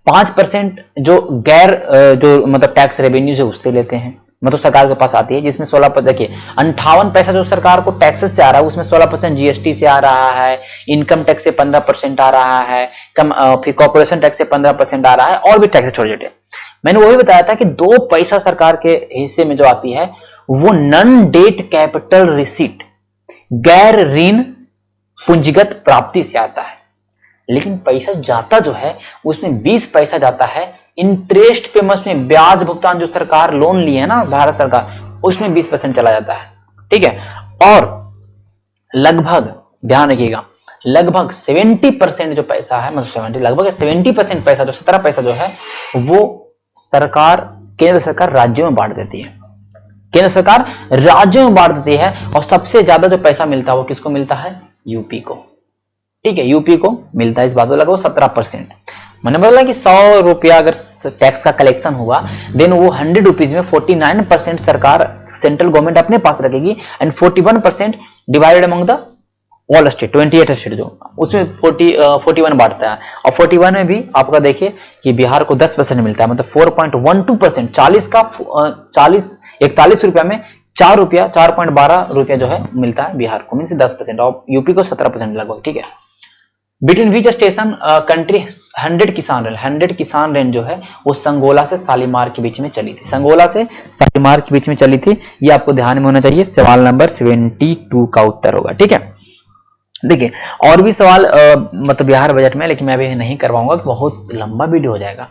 5% जो गैर जो मतलब टैक्स रेवेन्यू है उससे लेते हैं, मतलब सरकार के पास आती है, जिसमें 16% देखिए 58 पैसा जो सरकार को टैक्सेस से आ रहा है उसमें 16% जीएसटी से आ रहा है, इनकम टैक्स से 15% आ रहा है, फिर कॉर्पोरेशन टैक्स से 15% आ रहा है, और भी टैक्स छोटे छोटे। मैंने वो भी बताया था कि 2 पैसा सरकार के हिस्से में जो आती है वो नॉन डेट कैपिटल रिसीट, गैर ऋण पूंजीगत प्राप्ति से आता है। लेकिन पैसा जाता जो है उसमें 20 पैसा जाता है इंटरेस्ट पेमेंट्स में, ब्याज भुगतान, जो सरकार लोन ली है ना भारत सरकार, उसमें 20% चला जाता है, ठीक है। और लगभग ध्यान रखिएगा लगभग 70% जो पैसा है, मतलब लगभग 70% पैसा जो 17 पैसा जो है वो सरकार केंद्र सरकार राज्यों में बांट देती है, केंद्र सरकार राज्यों में बांट देती है। और सबसे ज्यादा जो पैसा मिलता है वो किसको मिलता है? यूपी को, ठीक है, यूपी को मिलता है इस बात को लगभग 17%। मैंने बोला कि 100 रुपया अगर टैक्स का कलेक्शन हुआ देन वो 100 रुपीज में 49% सरकार सेंट्रल गवर्नमेंट अपने पास रखेगी and 41% divided among the all state 28 state जो उसमें 41 बांटता है, और 41 में भी आपका देखिए कि बिहार को 10% मिलता है, मतलब 4.12%, 40 का 41 रुपया में 4.12 रुपया जो है मिलता है बिहार को, मीन 10%, और यूपी को 17% लगभग, ठीक है। बिटवीन विच स्टेशन कंट्री 100 किसान रेंज जो है वो संगोला से शालीमार के बीच में चली थी, संगोला से शालीमार के बीच में चली थी, ये आपको ध्यान में होना चाहिए, सवाल नंबर 72 का उत्तर होगा, ठीक है। देखिए और भी सवाल मतलब बिहार बजट में, लेकिन मैं अभी नहीं करवाऊंगा, बहुत लंबा वीडियो हो जाएगा।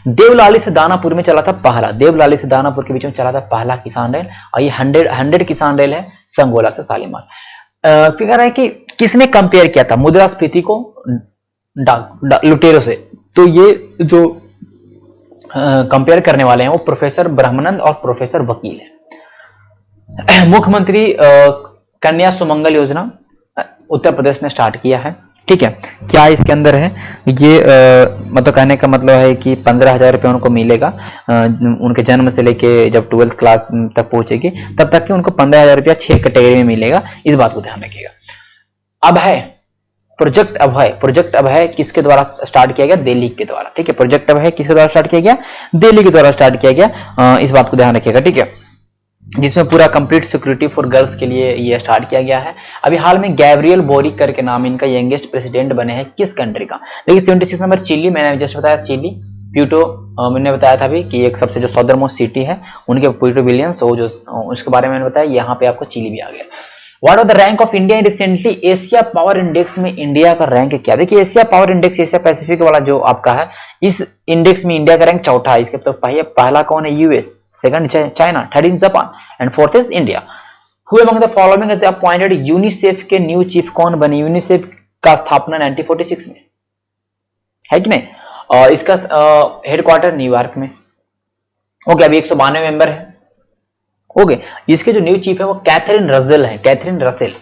देवलाली से दानापुर में चला था पहला, देवलाली से दानापुर के बीच में चला था पहला किसान रेल, और ये 100 किसान रेल है संगोला से शालीमार। फिर कह रहा है कि किसने कंपेयर किया था मुद्रास्फीति को लुटेरों से, तो ये जो कंपेयर करने वाले हैं वो प्रोफेसर ब्रह्मानंद और प्रोफेसर वकील है। मुख्यमंत्री कन्या सुमंगल योजना उत्तर प्रदेश ने स्टार्ट किया है, ठीक है। क्या इसके अंदर है ये मतलब कहने का मतलब है कि 15,000 रुपये उनको मिलेगा उनके जन्म से लेके जब 12th क्लास तक पहुंचेगी तब तक कि उनको 15,000 रुपया 6 कैटेगरी में मिलेगा, इस बात को ध्यान रखिएगा। प्रोजेक्ट अभय किसके द्वारा स्टार्ट किया गया, दिल्ली के द्वारा, ठीक है। प्रोजेक्ट अभय किसके द्वारा स्टार्ट किया गया, दिल्ली के द्वारा स्टार्ट किया गया, इस बात को ध्यान रखिएगा, ठीक है। जिसमें पूरा कंप्लीट सिक्योरिटी फॉर गर्ल्स के लिए ये स्टार्ट किया गया है। अभी हाल में गैब्रियल बोरिक करके नाम इनका यंगेस्ट प्रेसिडेंट बने हैं, किस कंट्री का, देखिए 76 नंबर चिली, मैंने जस्ट बताया चिली, प्यूटो मैंने बताया था अभी कि एक सबसे जो सदर मोस्ट सिटी है उनके प्यूटो विलियम्स, वो जो उसके बारे में मैंने बताया, यहाँ पे आपको चिली भी आ गया। What are the rank of India in recently Asia power index में इंडिया का रैंक क्या, देखिए Asia power index, Asia Pacific वाला जो आपका है, इस इंडेक्स में इंडिया का रैंक चौथा है। इसके तो पहला कौन है, US, second China, third is Japan and fourth is India. Who among the following is appointed UNICEF के न्यू चीफ कौन बने, यूनिसेफ का स्थापना 1946 में है कि नहीं, और इसका हेडक्वार्टर न्यूयॉर्क में, ओके। अभी 192 मेंबर है, ओके। इसके जो न्यू चीफ है वो कैथरीन रसेल है, कैथरीन रसेल।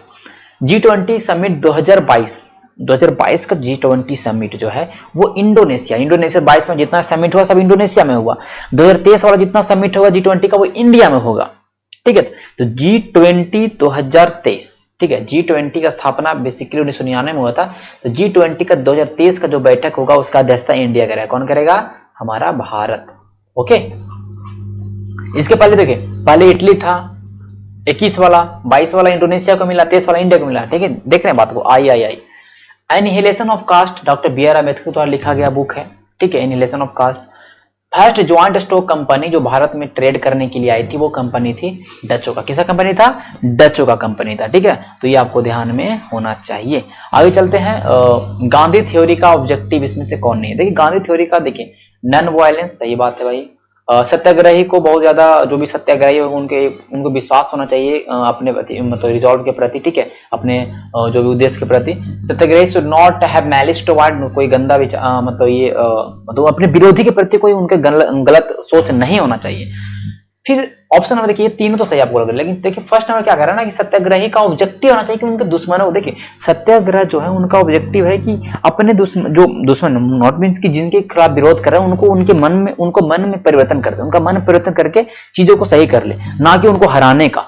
G20 समिट 2022 का G20 समिट जो है वो इंडोनेशिया 22 में जितना समिट हुआ सब इंडोनेशिया में हुआ, 2023 वाला जितना समिट होगा G20 का वो इंडिया में होगा, ठीक है। तो G20 2023, ठीक है, G20 का स्थापना बेसिकली 1999 में हुआ था, तो G20 का 2023 का जो बैठक होगा उसका अध्यक्षता इंडिया करेगा, कौन करेगा, हमारा भारत, ओके। इसके पहले देखिए, पहले इटली था, 21 वाला, 22 वाला इंडोनेशिया को मिला, 23 वाला इंडिया को मिला, ठीक है। देख रहे हैं बात को, आई annihilation of caste, doctor B R Ambedkar द्वारा लिखा गया बुक है, ठीक है, annihilation of caste. First joint stock company जो भारत में ट्रेड करने के लिए आई थी वो कंपनी थी डचों का, किसा कंपनी था, डचों का कंपनी था, ठीक है। तो ये आपको ध्यान में होना चाहिए। आगे चलते हैं, गांधी थ्योरी का ऑब्जेक्टिव इसमें से कौन नहीं है, देखिए गांधी थ्योरी का, देखिए नॉन वायलेंस, सही बात है भाई। सत्याग्रही को बहुत ज्यादा, जो भी सत्याग्रही होंगे उनको विश्वास होना चाहिए अपने प्रति, मतलब रिजॉल्व के प्रति, ठीक है, अपने जो भी उद्देश्य के प्रति। Satyagrahi should not have malice toward, कोई गंदा विचार, मतलब ये मतलब अपने विरोधी के प्रति कोई उनके गलत सोच नहीं होना चाहिए। फिर ऑप्शन नंबर देखिए, ये तीनों तो सही आपको लग रहा है, लेकिन देखिए फर्स्ट नंबर क्या कह रहा है ना कि सत्याग्रही का ऑब्जेक्टिव होना चाहिए कि उनके दुश्मनों को, देखिए सत्याग्रह जो है उनका ऑब्जेक्टिव है कि अपने दुश्मन नॉट मींस कि जिनके खिलाफ विरोध कर रहे हैं उनको उनके मन में परिवर्तन कर दे, उनका मन परिवर्तन करके चीजों को सही कर ले, ना कि उनको हराने का।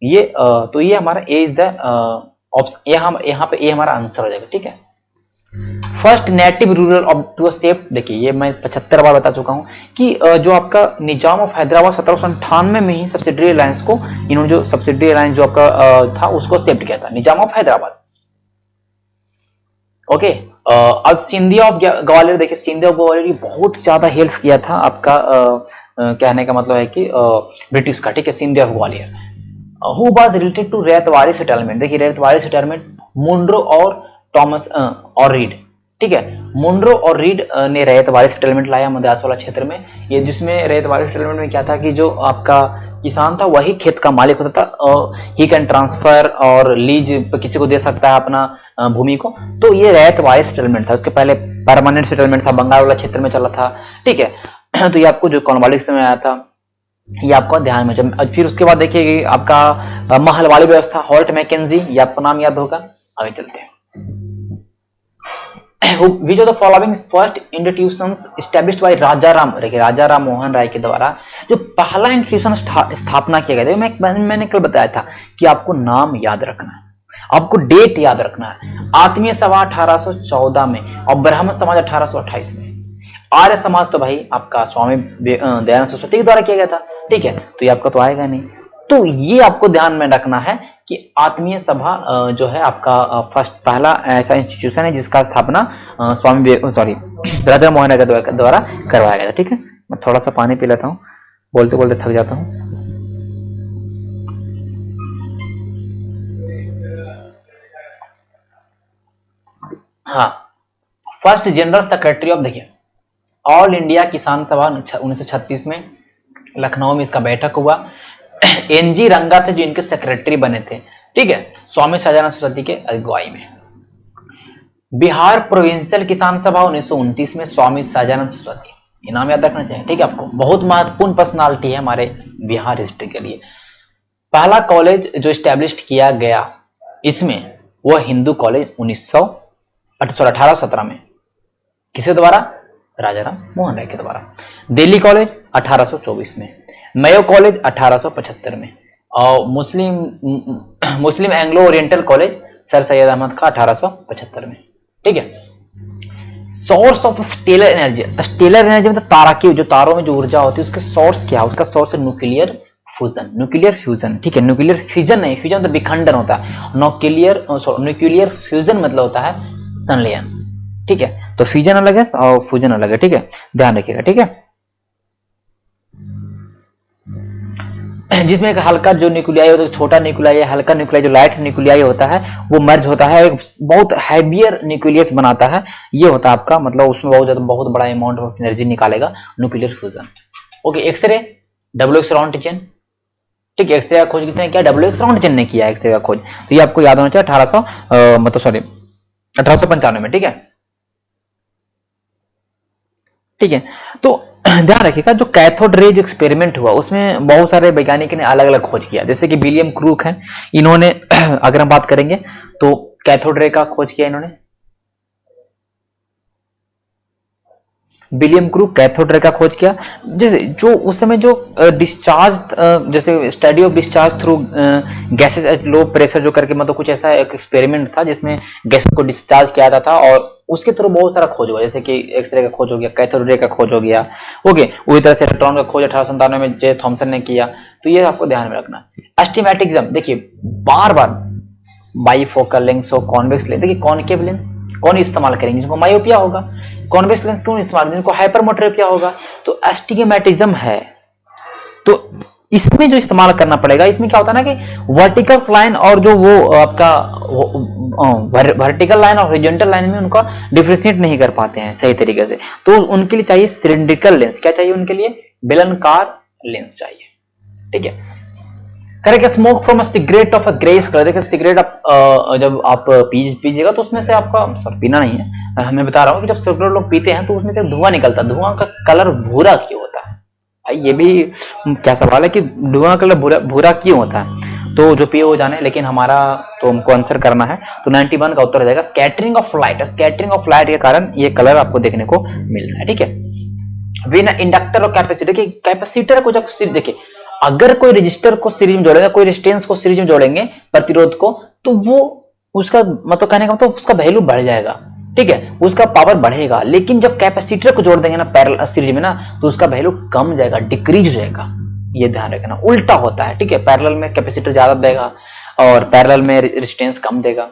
ये तो ये हमारा ए इज द ऑप्शन, यहाँ पे ए हमारा आंसर हो जाएगा, ठीक है। फर्स्ट नेटिव रूरल ऑब्जेक्टिव, देखिए ये मैं 75 बार बता चुका हूं कि जो आपका निजाम ऑफ हैदराबाद 1798 में ही सब्सिडरी अलायंस को, इन्होंने जो सब्सिडरी अलायंस जो आपका था उसको एक्सेप्ट किया था, निजाम ऑफ हैदराबाद, ओके। अब सिंधिया ऑफ ग्वालियर, देखिए सिंधिया ऑफ ग्वालियर बहुत ज्यादा हेल्प किया था आपका, कहने का मतलब है कि ब्रिटिश का, ठीक है, Scindia of Gwalior. Who was related to Ryotwari settlement, देखिए रैतवाड़ी सेटलमेंट मुंड्रो और टॉमस और रीड, ठीक है, मुंड्रो और रीड ने रैतवाड़ी सेटलमेंट लाया मद्रास वाला क्षेत्र में। ये जिसमें रैतवाड़ी सेटलमेंट में क्या था कि जो आपका किसान था वही खेत का मालिक होता था, ही कैन ट्रांसफर और लीज किसी को दे सकता है अपना भूमि को, तो ये रैतवाड़ी सेटलमेंट था। उसके पहले परमानेंट सेटलमेंट था, बंगाल वाला क्षेत्र में चला था, ठीक है। तो ये आपको जो कॉर्नवालिस में आया था ये आपको ध्यान में। जब फिर उसके बाद देखिए आपका महल वाली व्यवस्था, हॉल्ट मैकेंजी, ये आपको नाम याद होगा। आगे चलते हैं, which of the following first institutions established by राजा राम मोहन राय के द्वारा जो पहला इंस्टीट्यूशन स्थापना किया गया था। मैंने कल बताया था कि आपको नाम याद रखना है, आपको डेट याद रखना है। आत्मीय सभा 1814 में और ब्राह्मण समाज 1828 में। आर्य समाज तो भाई आपका स्वामी दयानंद सरस्वती के द्वारा किया गया था, ठीक है, तो ये आपका तो आएगा नहीं। तो ये आपको ध्यान में रखना है कि आत्मीय सभा जो है आपका पहला ऐसा इंस्टीट्यूशन है जिसका स्थापना राजा मोहन राय के द्वारा करवाया गया था, ठीक है। मैं थोड़ा सा पानी पी लेता हूँ, बोलते बोलते थक जाता हूँ। हाँ, फर्स्ट जनरल सेक्रेटरी ऑफ, देखिए, ऑल इंडिया किसान सभा 1936 में लखनऊ में इसका बैठक हुआ। एनजी रंगा थे जो इनके सेक्रेटरी बने थे, ठीक है, स्वामी सजानंद सरस्वती के अगुवाई में। बिहार प्रोविंशियल किसान सभा 1929 में स्वामी सजानंद सरस्वती, ये नाम याद रखना चाहिए, ठीक है, आपको बहुत महत्वपूर्ण पर्सनालिटी है हमारे बिहार हिस्ट्री के लिए। पहला कॉलेज जो स्टैब्लिश किया गया इसमें वो हिंदू कॉलेज 1817 में, किसके द्वारा? राजाराम मोहन राय के द्वारा। दिल्ली कॉलेज 1824 में, मेयो कॉलेज 1875 में, और Muslim Anglo Oriental college sir Syed Ahmad का 1875 में, ठीक है। Source of stellar energy, stellar energy मतलब तारा की, जो तारों में जो ऊर्जा होती है उसके सोर्स क्या है? उसका सोर्स है न्यूक्लियर फ्यूजन, ठीक है। न्यूक्लियर फ्यूजन नहीं, फ्यूजन मतलब विखंडन होता है, न्यूक्लियर फ्यूजन मतलब होता है संलयन, ठीक है। तो फ्यूजन अलग है और फ्यूजन अलग है, ठीक है, ध्यान रखिएगा, ठीक है। जिसमें एक हल्का जो न्यूक्लियाई होता है, छोटा न्यूक्लियाई, हल्का न्यूक्लियाई, जो लाइट न्यूक्लियाई होता है वो मर्ज होता है, एक बहुत हैवियर न्यूक्लियस बनाता है, ये होता है आपका, मतलब उसमें बहुत बड़ा अमाउंट ऑफ एनर्जी निकालेगा, nuclear fusion. Okay, X-ray, WX Roentgen, ठीक है। एक्सरे का खोज किसने किया? WX रॉन्टिजन ने किया एक्सरे का खोज, तो ये आपको याद होना चाहिए 1895 में, ठीक है, ठीक है। तो ध्यान रखिएगा, जो कैथोड रेज एक्सपेरिमेंट हुआ उसमें बहुत सारे वैज्ञानिक ने अलग अलग खोज किया, जैसे कि विलियम क्रूक है, इन्होंने अगर हम बात करेंगे तो कैथोड रे का खोज किया इन्होंने, विलियम क्रूक कैथोड रे का खोज किया। जैसे जो उस समय जो डिस्चार्ज, जैसे study of discharge through gases at low pressure जो करके, मतलब कुछ ऐसा एक एक्सपेरिमेंट था जिसमें गैस को डिस्चार्ज किया जाता था और उसके थ्रू बहुत सारा खोज हुआ, जैसे कि एक्सरे का खोज हो गया, कैथोड रे का खोज हो गया, ओके। उसी तरह से इलेक्ट्रॉन का खोज 1897 में जे थॉमसन ने किया, तो ये आपको ध्यान में रखना। एस्टिमेटिज्म, देखिए बार बार बाइफोकल लेंस और कॉन्वेक्स लेंस, देखिए कॉनकेव लेंस कौन इस्तेमाल करेंगे? जिनको मायोपिया होगा। कॉन्वेक्स लेंस क्यों इस्तेमाल करेंगे? जिनको हाइपरमेट्रोपिया होगा। तो एस्टिग्मेटिज्म है, तो इसमें जो इस्तेमाल करना पड़ेगा, इसमें क्या होता है ना कि वर्टिकल लाइन और जो वो आपका वर्टिकल लाइन और हॉरिजॉन्टल लाइन में उनका डिफरेंशिएट नहीं कर पाते हैं सही तरीके से, तो उनके लिए चाहिए सिलिंड्रिकल लेंस। क्या चाहिए उनके लिए? बेलनाकार लेंस चाहिए, ठीक है। Correct. Smoke from a cigarette of a grace colour, देखिए सिगरेट आप जब आप पीजिएगा तो उसमें से आपका, सॉरी पीना नहीं है, मैं बता रहा हूँ कि जब सिगरेट लोग पीते हैं तो उसमें से धुआं निकलता है, धुआं का कलर भूरा क्यों होता है? ये भी क्या सवाल है कि धुआं का कलर भूरा क्यों होता है? तो जो पिए वो जाने, लेकिन हमारा तो हमको आंसर करना है, तो 91 का उत्तर हो जाएगा scattering of light. Scattering of light के कारण ये कलर आपको देखने को मिलता है, ठीक है। बिना इंडक्टर और कैपेसिटर के, कैपेसिटर को जब देखिए, अगर कोई रजिस्टर को सीरीज में जोड़ेंगे, कोई रेजिस्टेंस को सीरीज में जोड़ेंगे, प्रतिरोध को, तो वो उसका मतलब कहने का मतलब उसका वैल्यू बढ़ जाएगा, ठीक है, उसका पावर बढ़ेगा। लेकिन जब कैपेसिटर को जोड़ देंगे ना पैरेलल सीरीज में ना, तो उसका वैल्यू कम जाएगा, डिक्रीज हो जाएगा। ये ध्यान रखना, उल्टा होता है, ठीक है। पैरेलल में कैपेसिटर ज्यादा देगा और पैरेलल में रेजिस्टेंस कम देगा।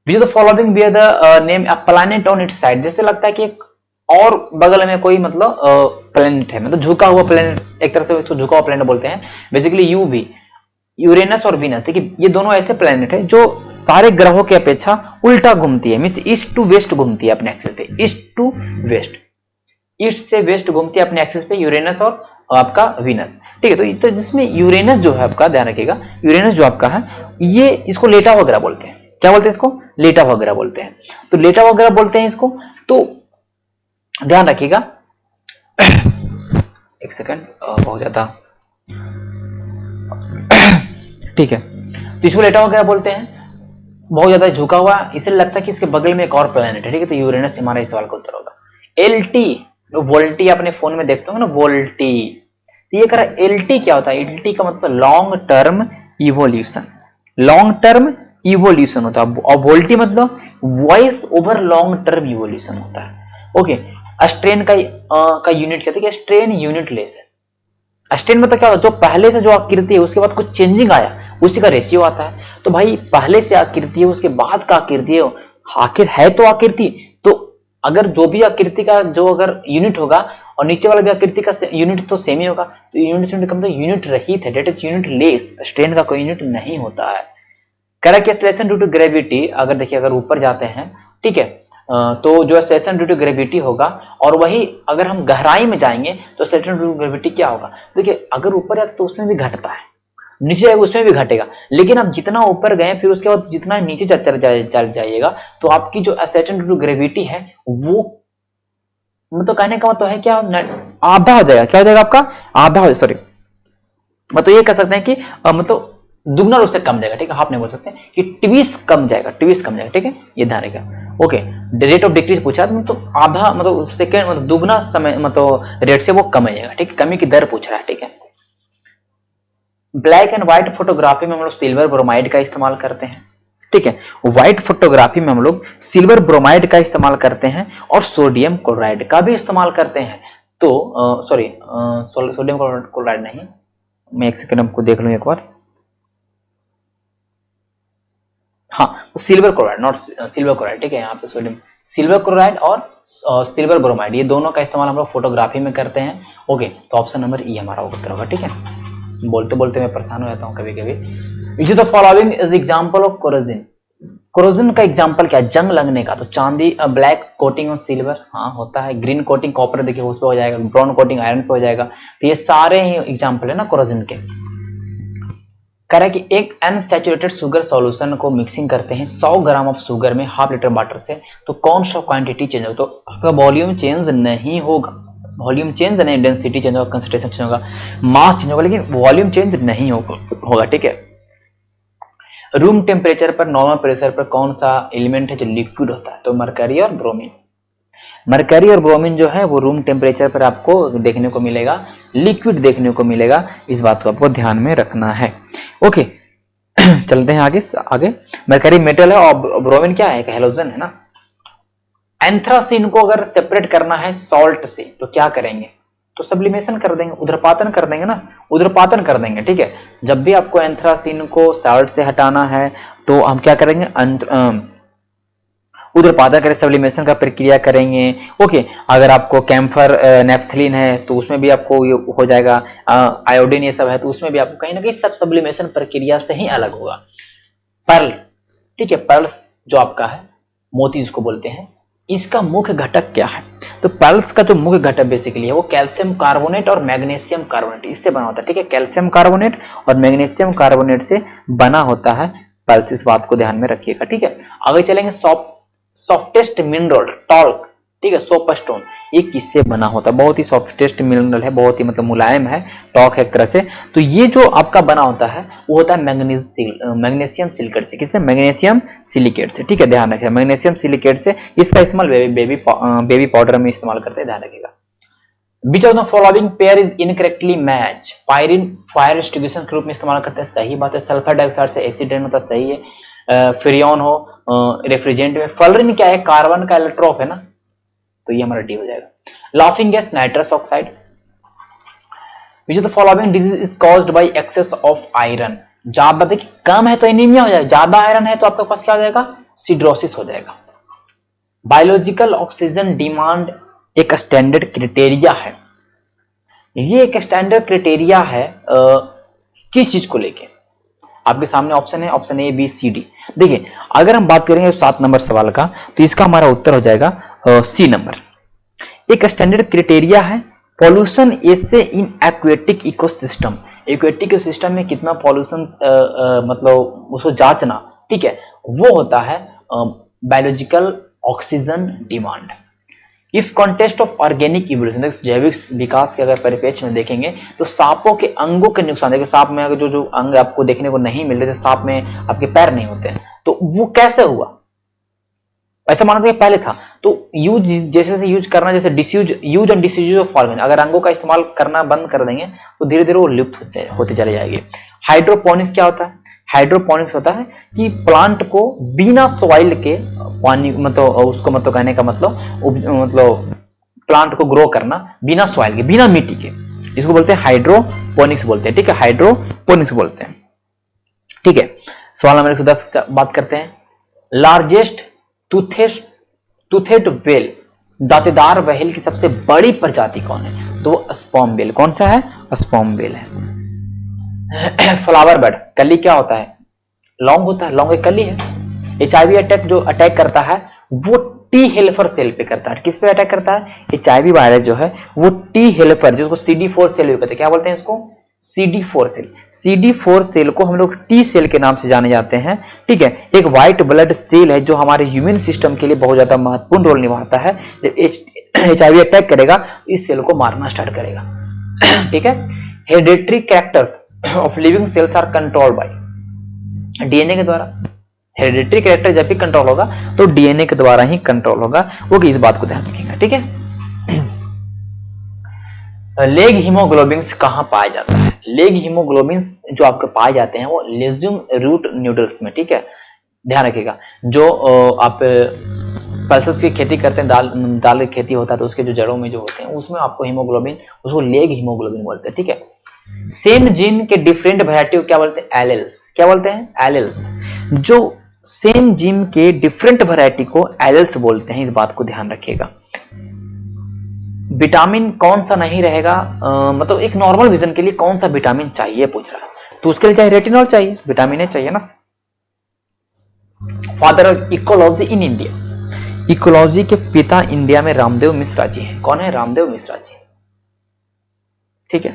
The following bear the name a planet on it's side, जैसे लगता है कि और बगल में कोई मतलब प्लेनेट है, मतलब झुका हुआ प्लेनेट, एक तरह से इसको झुका हुआ प्लेनेट बोलते हैं बेसिकली। यूवी, यूरेनस और वीनस, देखिए ये दोनों ऐसे प्लेनेट है जो सारे ग्रहों की अपेक्षा उल्टा घूमती है, मींस ईस्ट टू वेस्ट घूमती है अपने एक्सिस पे, ईस्ट टू वेस्ट, ईस्ट से वेस्ट घूमती है अपने एक्सिस पे, यूरेनस और आपका वीनस, ठीक है। तो जिसमें यूरेनस जो है आपका, ध्यान रखिएगा, यूरेनस जो आपका है ये, इसको लेटा वगैरह बोलते हैं। क्या बोलते हैं इसको? लेटा वगैरह बोलते हैं। तो लेटा वगैरह बोलते हैं इसको, तो ध्यान रखिएगा। एक सेकंड, बहुत ज्यादा, ठीक है। तो इसको लेटा वगैरह बोलते हैं, बहुत ज्यादा झुका हुआ, इसलिए लगता है कि इसके बगल में एक और प्लेनेट है, ठीक है। तो यूरेनस हमारा इस सवाल का उत्तर होगा। एलटी, वोल्टी अपने फोन में देखते हो ना, वोल्टी, ये कह एलटी क्या होता है? एलटी का मतलब long term evolution, long term evolution होता है। और वोल्टी मतलब voice over long term evolution होता है। ओके, स्ट्रेन का यूनिट कहते हैं कि स्ट्रेन यूनिट लेस है। स्ट्रेन मतलब क्या होता है, जो पहले से जो आकृति है उसके बाद कुछ चेंजिंग आया उसी का रेशियो आता है। तो भाई पहले से आकृति है उसके बाद का आकृति है, आखिर है तो आकृति, तो अगर जो भी आकृति का जो अगर यूनिट होगा और नीचे वाला भी आकृति का यूनिट तो सेम ही होगा, तो यूनिट कम तो यूनिट रहित है, that is unitless, strain का कोई यूनिट नहीं होता है। Correct acceleration due to gravity, अगर देखिए अगर ऊपर जाते हैं, ठीक है, तो जो एक्सेलरेशन ड्यू टू ग्रेविटी होगा, और वही अगर हम गहराई में जाएंगे तो एक्सेलरेशन ड्यू टू ग्रेविटी क्या होगा, देखिए अगर ऊपर जाते तो उसमें भी घटता है, नीचे जाएगा उसमें भी घटेगा, लेकिन आप जितना ऊपर गए फिर उसके बाद जितना नीचे चल जाइएगा तो आपकी जो एक्सेलरेशन ड्यू टू ग्रेविटी है वो मतलब कहने का मतलब है क्या, आधा हो जाएगा। क्या हो जाएगा आपका, आधा हो, सॉरी मतलब ये कह सकते हैं कि मतलब दुगना रूप से कम जाएगा, ठीक है, हाफ नहीं बोल सकते कि ट्विस कम जाएगा, ठीक है, ये ध्यान रखेगा। ओके, रेट ऑफ डिक्रीज पूछा तो मतलब आधा मतलब सेकेंड मतलब दुगना समय मतलब रेट से वो कम जाएगा, ठीक है, कमी की दर पूछ रहा है, ठीक है। ब्लैक एंड व्हाइट फोटोग्राफी में हम लोग सिल्वर ब्रोमाइड का इस्तेमाल करते हैं, ठीक है, व्हाइट फोटोग्राफी में हम लोग सिल्वर ब्रोमाइड का इस्तेमाल करते हैं और सोडियम क्लोराइड का भी इस्तेमाल करते हैं। तो सॉरी सोडियम क्लोराइड नहीं, मैं एक सेकंड आपको देख लूं एक बार, हाँ silver chloride, not silver chloride, ठीक है, यहाँ पे सोडियम, सिल्वर क्लोराइड और सिल्वर ब्रोमाइड, ये दोनों का इस्तेमाल हम लोग फोटोग्राफी में करते हैं। ओके, तो ऑप्शन नंबर ई हमारा उत्तर होगा, ठीक है। बोलते बोलते मैं परेशान हो जाता हूँ कभी कभी। विच is the following is example of corrosion, corrosion का एग्जांपल क्या है, जंग लगने का, तो चांदी ब्लैक कोटिंग ऑन सिल्वर, हाँ होता है, ग्रीन कोटिंग कॉपर देखिए उस पे हो जाएगा, ब्राउन कोटिंग आयरन पे हो जाएगा, तो ये सारे ही एग्जांपल है ना कोरोजन के। कह रहा है कि एक अनसैचुरेटेड शुगर सॉल्यूशन को मिक्सिंग करते हैं 100 ग्राम ऑफ शुगर में हाफ लीटर वाटर से, तो कौन सा क्वांटिटी चेंज होगा, तो आपका वॉल्यूम चेंज नहीं होगा, वॉल्यूम चेंज नहीं, डेंसिटी चेंज होगा, कंसंट्रेशन चेंज होगा, मास चेंज होगा, लेकिन वॉल्यूम चेंज नहीं होगा, ठीक है। रूम टेम्परेचर पर नॉर्मल प्रेशर पर कौन सा एलिमेंट है जो लिक्विड होता है, तो मरकरी और ब्रोमीन। मरकरी और ब्रोमीन जो है वो रूम टेम्परेचर पर आपको देखने को मिलेगा, लिक्विड देखने को मिलेगा, इस बात को आपको ध्यान में रखना है। ओके चलते हैं आगे। मरकरी मेटल है और ब्रोमीन क्या है, एक हैलोजन है ना। एंथ्रासीन को अगर सेपरेट करना है सॉल्ट से तो क्या करेंगे, तो सब्लिमेशन कर देंगे, उध्रपातन कर देंगे ना, उध्रपातन कर देंगे, ठीक है। जब भी आपको एंथ्रासीन को सॉल्ट से हटाना है तो हम क्या करेंगे, उध्रपातन करें, सब्लिमेशन का प्रक्रिया करेंगे। ओके, अगर आपको कैम्फर नेफ्थलीन है तो उसमें भी आपको हो जाएगा, आयोडीन ये सब है तो उसमें भी आपको कहीं ना कहीं सब सब्लिमेशन प्रक्रिया से ही अलग होगा। पर्ल, ठीक है, पर्ल्स जो आपका है मोती जिसको बोलते हैं, इसका मुख्य घटक क्या है, तो पर्ल्स का जो मुख्य घटक बेसिकली है वो कैल्शियम कार्बोनेट और मैग्नीशियम कार्बोनेट, इससे बना होता है, ठीक है, कैल्शियम कार्बोनेट और मैग्नीशियम कार्बोनेट से बना होता है पर्ल्स, इस बात को ध्यान में रखिएगा, ठीक है। आगे चलेंगे, सॉफ्टेस्ट मिनरल टॉल्क, ठीक है, सोपस्टोन, ये किससे बना होता है, बहुत ही सॉफ्टेस्ट मिनरल है, बहुत ही मतलब मुलायम है, टॉक है एक तरह से, तो ये जो आपका बना होता है वो होता है मैग्नीशियम सिलिकेट से, किससे, मैग्नीशियम सिलिकेट से, ठीक है, ध्यान रखिएगा, मैग्नीशियम सिलिकेट से। इसका इस्तेमाल बेबी पाउडर में इस्तेमाल करते हैं, ध्यान रखिएगा। Which of the following pair is incorrectly match, pyrene fire extinguisher के रूप में इस्तेमाल करते हैं, सही बात है, सल्फर डाइऑक्साइड से एसिड होता है, सही है, फ्रियोन हो रेफ्रिजरेंट में, फ्लोरीन क्या है, कार्बन का इलेक्ट्रॉन है ना, तो ये हमारा डी हो जाएगा। Laughing gas nitrous oxide. Which of the following disease is caused by excess of iron, ज्यादा देखिए कम है तो एनीमिया हो जाएगा, ज्यादा आयरन है तो आपके पास क्या हो जाएगा, सिड्रोसिस हो जाएगा। बायोलॉजिकल ऑक्सीजन डिमांड एक स्टैंडर्ड क्राइटेरिया है, ये एक स्टैंडर्ड क्राइटेरिया है किस चीज को लेके, आपके सामने ऑप्शन है, option A B C D. देखिए अगर हम बात करेंगे 7 नंबर सवाल का तो इसका हमारा उत्तर हो जाएगा सी नंबर। एक स्टैंडर्ड क्राइटेरिया है पॉल्यूशन इससे in aquatic ecosystem, aquatic ecosystem में कितना पॉल्यूशन मतलब उसको जांचना, ठीक है, वो होता है biological oxygen demand. If contest of organic evolution, जैविक विकास के अगर परिप्रेक्ष्य में देखेंगे तो सांपों के अंगों के नुकसान, देखिए सांप में अगर जो अंग आपको देखने को नहीं मिल रहे थे, सांप में आपके पैर नहीं होते हैं, तो वो कैसे हुआ, ऐसा माना था पहले था, तो यूज जैसे यूज करना, जैसे disuse, use and disuse of organ, अगर अंगों का इस्तेमाल करना बंद कर देंगे तो धीरे धीरे वो लुप्त होते चले जाएंगे। हाइड्रोपोनिक्स क्या होता है, हाइड्रोपोनिक्स होता है कि प्लांट को बिना सॉइल के पानी, मतलब उसको मतलब कहने का मतलब प्लांट को ग्रो करना बिना सॉइल के, बिना मिट्टी के, इसको बोलते हैं हाइड्रोपोनिक्स बोलते हैं। ठीक है, हाइड्रोपोनिक्स बोलते हैं। ठीक है, सवाल नंबर 110 बात करते हैं। लार्जेस्ट टूथेड व्हेल, दांतेदार व्हेल की सबसे बड़ी प्रजाति कौन है? तो स्पर्म व्हेल। कौन सा है? स्पर्म व्हेल है। फ्लावर बर्ड, कली क्या होता है? लॉन्ग होता है, लॉन्ग एक कली है। HIV अटैक जो अटैक करता है वो टी हेल्पर सेल पे करता है। किस पे अटैक करता है? HIV वायरस जो है वो टी हेल्पर, जिसको CD4 सेल भी कहते हैं, क्या बोलते हैं इसको? CD4 cell. CD4 सेल को हम लोग टी सेल के नाम से जाने जाते हैं। ठीक है, एक व्हाइट ब्लड सेल है जो हमारे ह्यूमन सिस्टम के लिए बहुत ज्यादा महत्वपूर्ण रोल निभाता है। जब HIV अटैक करेगा इस सेल को मारना स्टार्ट करेगा। ठीक है, hereditary characters of living cells are controlled by DNA के द्वारा। हेरिडिटरी कैरेक्टर जब भी कंट्रोल होगा तो DNA के द्वारा ही कंट्रोल होगा। वो इस बात को ध्यान रखिएगा। ठीक है, लेग हीमोग्लोबिन्स कहां पाया जाता है? लेग हीमोग्लोबिन्स जो आपके पाए जाते हैं वो लेज्यूम रूट नूडल्स में। ठीक है, ध्यान रखिएगा। जो आप पल्सेस की खेती करते हैं, दाल की खेती होता है तो उसके जो जड़ों में जो होते हैं उसमें आपको हीमोग्लोबिन, उसको लेग हीमोग्लोबिन बोलते हैं। ठीक है, सेम जीन के डिफरेंट वैरायटी क्या बोलते हैं? एलेल्स। क्या बोलते हैं? एलेल्स। जो सेम जीन के डिफरेंट वैरायटी को एलेल्स बोलते हैं, इस बात को ध्यान रखिएगा। विटामिन कौन सा नहीं रहेगा, मतलब एक नॉर्मल विजन के लिए कौन सा विटामिन चाहिए पूछ रहा है, तो उसके लिए चाहिए रेटिनॉल चाहिए, विटामिन ए चाहिए ना। Father of ecology in India, ecology के पिता इंडिया में रामदेव मिश्रा जी हैं। कौन है? रामदेव मिश्रा जी। ठीक है,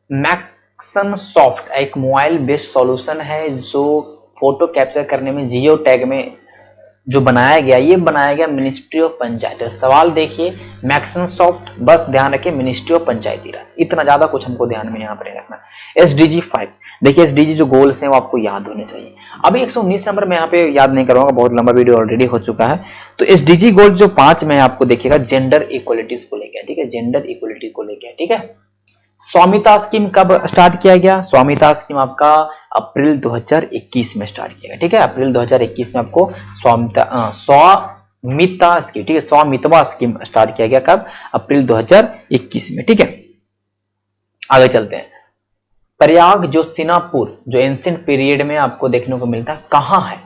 मैक्सन सॉफ्ट एक मोबाइल बेस्ड सॉल्यूशन है जो फोटो कैप्चर करने में जियो टैग में जो बनाया गया, ये बनाया गया मिनिस्ट्री ऑफ पंचायत। सवाल देखिए, मैक्सन सॉफ्ट, बस ध्यान रखिए मिनिस्ट्री ऑफ पंचायती राज, इतना ज्यादा कुछ हमको ध्यान में यहाँ पर रखना। SDG 5, देखिए SDG जो गोल्स हैं वो आपको याद होने चाहिए। अभी 119 नंबर मैं यहाँ पे याद नहीं करूंगा, बहुत लंबा वीडियो ऑलरेडी हो चुका है। तो SDG गोल जो 5 में आपको देखिएगा जेंडर इक्वलिटीज को लेकर। ठीक है, जेंडर इक्वलिटी को लेकर। ठीक है, स्वामित्व स्कीम कब स्टार्ट किया गया? स्वामित्व स्कीम आपका अप्रैल 2021 में स्टार्ट किया गया। ठीक है, अप्रैल 2021 में आपको स्वामित्व स्कीम, ठीक है, स्वामित्व स्कीम स्टार्ट किया गया। कब? अप्रैल 2021 में। ठीक है, आगे चलते हैं। प्रयाग जोशीनापुर जो एंशिएंट पीरियड में आपको देखने को मिलता है, कहां है?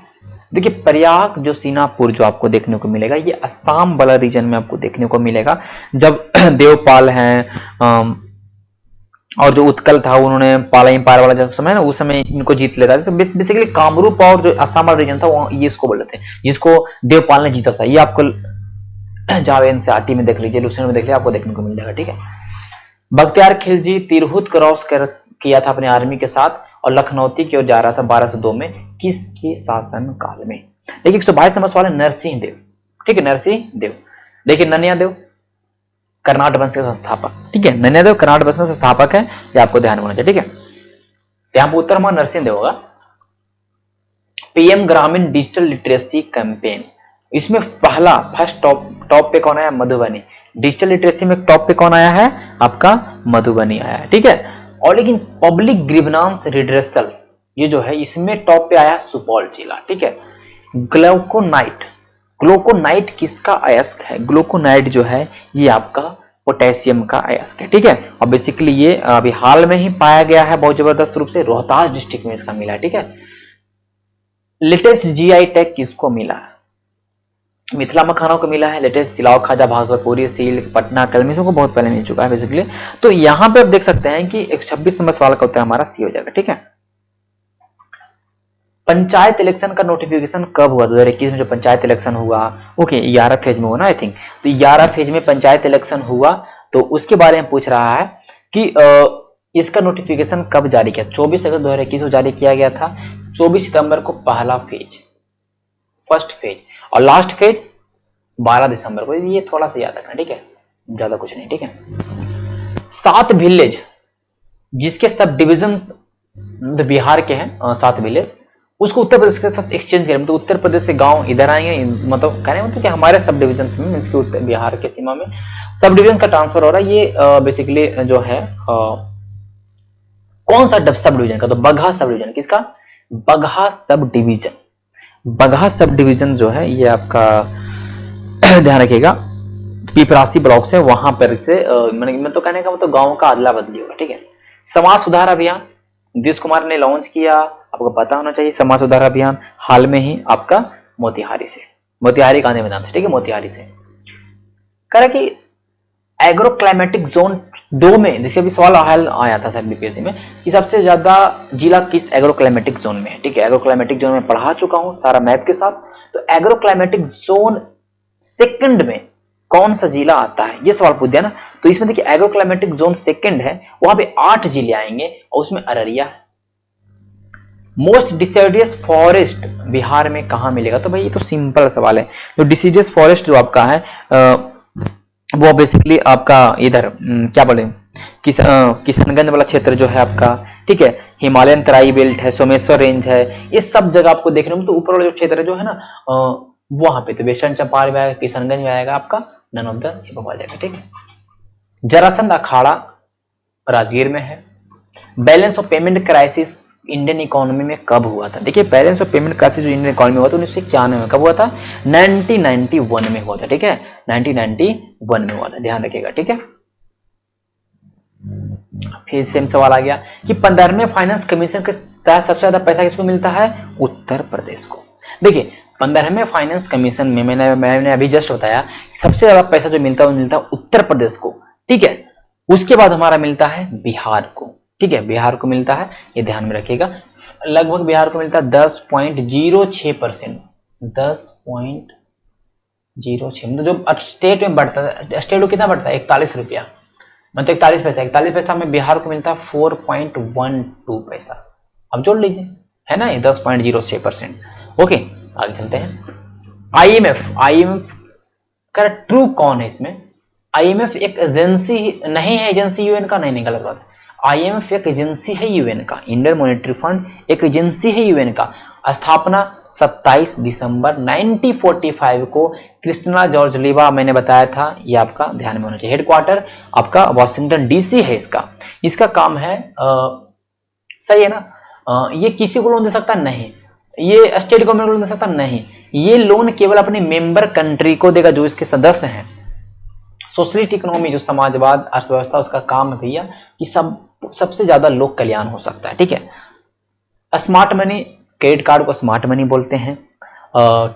देखिए, प्रयाग जोशीनापुर जो आपको देखने को मिलेगा ये असम वाला रीजन में आपको देखने को मिलेगा। जब देवपाल हैं और जो उत्कल था उन्होंने पाला एम्पायर वाला जब समय ना, उस समय इनको जीत लेता है। बेसिकली कामरूप और जो असम वाला रीजन था वो ये इसको बोलते हैं, जिसको देवपाल ने जीता था। ये आपको जहां एनसीईआरटी में देख लीजिए, लुसेंट में देख लीजिए, आपको देखने को मिल जाएगा। ठीक है, बख्तियार खिलजी तिरहुत क्रॉस किया था अपने आर्मी के साथ और लखनौती की ओर जा रहा था 1202 में, किसके शासन काल में? देखिए 122 नंबर सवाल है, नरसिंह देव। ठीक है, नरसिंह देव। देखिए नन्या देव कर्नाट वंश के संस्थापक। ठीक है, नन्या देव कर्नाट वंश के संस्थापक है, ये आपको ध्यान में होना चाहिए। ठीक है, यहां पर उत्तर में नरसिंह देव होगा। PM ग्रामीण डिजिटल लिटरेसी कैंपेन, इसमें पहला फर्स्ट टॉप पे कौन आया? मधुबनी। डिजिटल लिटरेसी में टॉप पे कौन आया है? आपका मधुबनी आया है। ठीक है, और लेकिन पब्लिक ग्रीवेंस रिड्रेसल्स ये जो है इसमें टॉप पे आया सुपौल जिला। ठीक है, ग्लूकोनाइट, ग्लूकोनाइट किसका अयस्क है? ग्लूकोनाइट जो है ये आपका पोटेशियम का अयस्क है। ठीक है, और बेसिकली ये अभी हाल में ही पाया गया है बहुत जबरदस्त रूप से, रोहतास डिस्ट्रिक्ट में इसका मिला है। ठीक है, लेटेस्ट GI टैग किसको मिला है? मिथिला मखानों को मिला है। लेटेस्ट सिलाव, खाजा, भागलपुरी, सिल्क, पटना, कलमी को बहुत पहले मिल चुका है बेसिकली। तो यहां पे आप देख सकते हैं कि 126 नंबर सवाल का उत्तर हमारा सी हो जाएगा। ठीक है, पंचायत इलेक्शन का नोटिफिकेशन कब हुआ? 2021 में जो पंचायत इलेक्शन हुआ, ओके 11 फेज में हुआ ना आई थिंक, तो 11 फेज में पंचायत इलेक्शन हुआ, तो उसके बारे में पूछ रहा है कि इसका नोटिफिकेशन कब जारी किया? 24 अगस्त 2021 को जारी किया गया था। 24 सितंबर को पहला फेज, फर्स्ट फेज, और लास्ट फेज 12 दिसंबर को। ये थोड़ा सा याद रखना। ठीक है, ज्यादा कुछ नहीं। ठीक है, 7 विलेज जिसके सब डिवीजन बिहार के हैं, 7 विलेज, उसको उत्तर प्रदेश के साथ एक्सचेंज करें, मतलब उत्तर प्रदेश से गांव इधर आएंगे, मतलब कहने मतलब कि हमारे सब डिवीजन में, इसके उत्तर बिहार के सीमा में सब डिवीजन का ट्रांसफर हो रहा है। ये बेसिकली जो है कौन सा सब डिवीजन का? तो बगहा सब डिवीजन। किसका? Bagaha sub division. Bagaha sub division जो है ये आपका ध्यान रखिएगा पिपरासी ब्लॉक से, वहां पर से मैं तो कहने का मतलब गांव का अदला बदली होगा, ठीक है। समाज सुधार अभियान नीतीश कुमार ने लॉन्च किया, आपको पता होना चाहिए। समाज सुधार अभियान हाल में ही आपका मोतिहारी से, मोतिहारी गांधी मैदान से, ठीक है, मोतिहारी से कह रहा कि एग्रो क्लाइमेटिक जोन 2 में, जैसे अभी सवाल आया था सर बीपीएससी में कि सबसे ज्यादा जिला किस एग्रो क्लाइमेटिक जोन में है, ठीक है। एग्रो क्लाइमेटिक जोन में पढ़ा चुका हूं सारा मैप के साथ। तो एग्रो क्लाइमेटिक जोन सेकंड में कौन सा जिला आता है, ये सवाल पूछ दिया ना। तो इसमें देखिए एग्रो क्लाइमेटिक जोन सेकंड है, वहां पे 8 जिले आएंगे और उसमें अररिया है। मोस्ट डिसीडियस फॉरेस्ट बिहार में कहां मिलेगा? तो भाई ये तो सिंपल सवाल है। जो डिसीडियस फॉरेस्ट जो आपका है वो बेसिकली आपका इधर क्या बोले किशनगंज वाला क्षेत्र जो है आपका, ठीक है। हिमालयन तराई बेल्ट है, सोमेश्वर रेंज है, ये सब जगह आपको देखने में। तो ऊपर वाला जो क्षेत्र जो है ना वहां पे तो वेस्टर्न चंपारण में आएगा, किशनगंज में आएगा आपका, नन ऑफ द अबव आ जाएगा, ठीक है। जरासंध अखाड़ा राजगीर में है। Balance of payment crisis Indian economy में कब हुआ था? देखिए बैलेंस ऑफ पेमेंट क्राइसिस जो इंडियन इकोनॉमी में हुआ था 1991 में। कब हुआ था? 1991 में हुआ था, ठीक है। 1991 में हुआ था, ध्यान रखिएगा, ठीक है। फिर सेम सवाल आ गया कि 15वें फाइनेंस कमीशन के तहत सबसे ज्यादा पैसा किसको मिलता है? उत्तर प्रदेश को। देखिए 15वें फाइनेंस कमीशन में मैंने अभी जस्ट बताया सबसे ज्यादा पैसा जो मिलता है वो मिलता है उत्तर प्रदेश को, ठीक है। उसके बाद हमारा मिलता है बिहार को, ठीक है, बिहार को मिलता है, ये ध्यान में रखिएगा। लगभग बिहार को मिलता है 10.06%, 10.06। मतलब जो स्टेट में बढ़ता है, स्टेट को कितना बढ़ता है? 41 रुपया, मतलब 41 पैसा। 41 पैसा में बिहार को मिलता है 4.12 पैसा। अब जोड़ लीजिए, है ना, ये 10.06%। ओके आगे चलते हैं। आईएमएफ का ट्रू कौन है इसमें? आईएमएफ एक एजेंसी नहीं है, एजेंसी यूएन का नहीं, गलत बात। आईएमएफ एक एजेंसी है यूएन का, इंडियन मॉनेटरी फंड एक एजेंसी है यूएन का। स्थापना 27 दिसंबर 1945 को क्रिस्टिना जॉर्ज लीवा, मैंने बताया था, ये आपका ध्यान में होना चाहिए। हेडक्वार्टर आपका वाशिंगटन डीसी है इसका। इसका काम है सही है ना, ये किसी को लोन दे सकता नहीं, ये स्टेट गवर्नमेंट को लोन दे सकता नहीं, ये लोन केवल अपने मेंबर कंट्री को देगा जो इसके सदस्य हैं। सोशलिस्ट इकोनॉमी जो समाजवाद अर्थव्यवस्था उसका काम है भैया कि सबसे ज्यादा लोक कल्याण हो सकता है, ठीक है। स्मार्ट मनी, क्रेडिट कार्ड को स्मार्ट मनी बोलते हैं।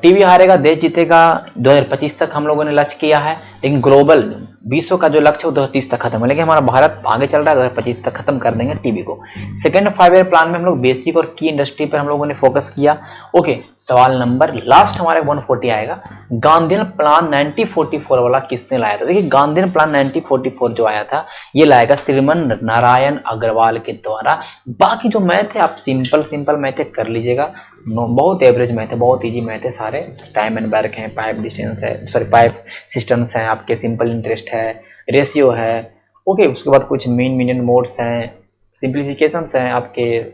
टीवी हारेगा देश जीतेगा 2025 तक हम लोगों ने लक्ष्य किया है, लेकिन ग्लोबल विश्व का जो लक्ष्य है वो 2030 तक खत्म है, लेकिन हमारा भारत आगे चल रहा है, 2025 तक खत्म कर देंगे टीवी को। सेकेंड 5 ईयर प्लान में हम लोग बेसिक और की इंडस्ट्री पर हम लोगों ने फोकस किया। ओके सवाल नंबर लास्ट हमारे 140 आएगा। गांधीन प्लान 1944 वाला किसने लाया था? देखिए गांधीन प्लान 1944 जो आया था ये लाएगा श्रीमन नारायण अग्रवाल के द्वारा। बाकी जो मैथ है आप सिंपल मैथ कर लीजिएगा, बहुत एवरेज मैथ है, बहुत इजी मैथ है सारे। टाइम एंड वर्क है, पाइप डिस्टेंस है, सॉरी पाइप सिस्टम्स हैं आपके, सिंपल इंटरेस्ट है, रेशियो है। ओके उसके बाद कुछ मीन मीडियन मोड्स हैं, सिंप्लीफिकेशंस हैं आपके,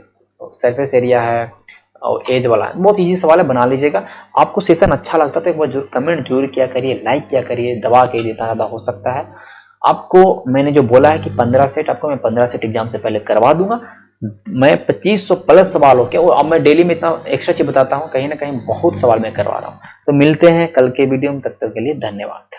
सरफेस एरिया है और एज वाला है। बहुत इजी सवाल है, बना लीजिएगा। आपको सेशन अच्छा लगता है तो एक बार जरूर कमेंट जरूर किया करिए, लाइक किया करिए, दबा के जितना ज़्यादा हो सकता है। आपको मैंने जो बोला है कि 15 सेट आपको मैं 15 सेट एग्जाम से पहले करवा दूंगा। मैं 2500 प्लस सवालों के, अब मैं डेली में इतना एक्स्ट्रा चीज बताता हूँ, कहीं ना कहीं बहुत सवाल मैं करवा रहा हूँ। तो मिलते हैं कल के वीडियो में, तब तक के लिए धन्यवाद।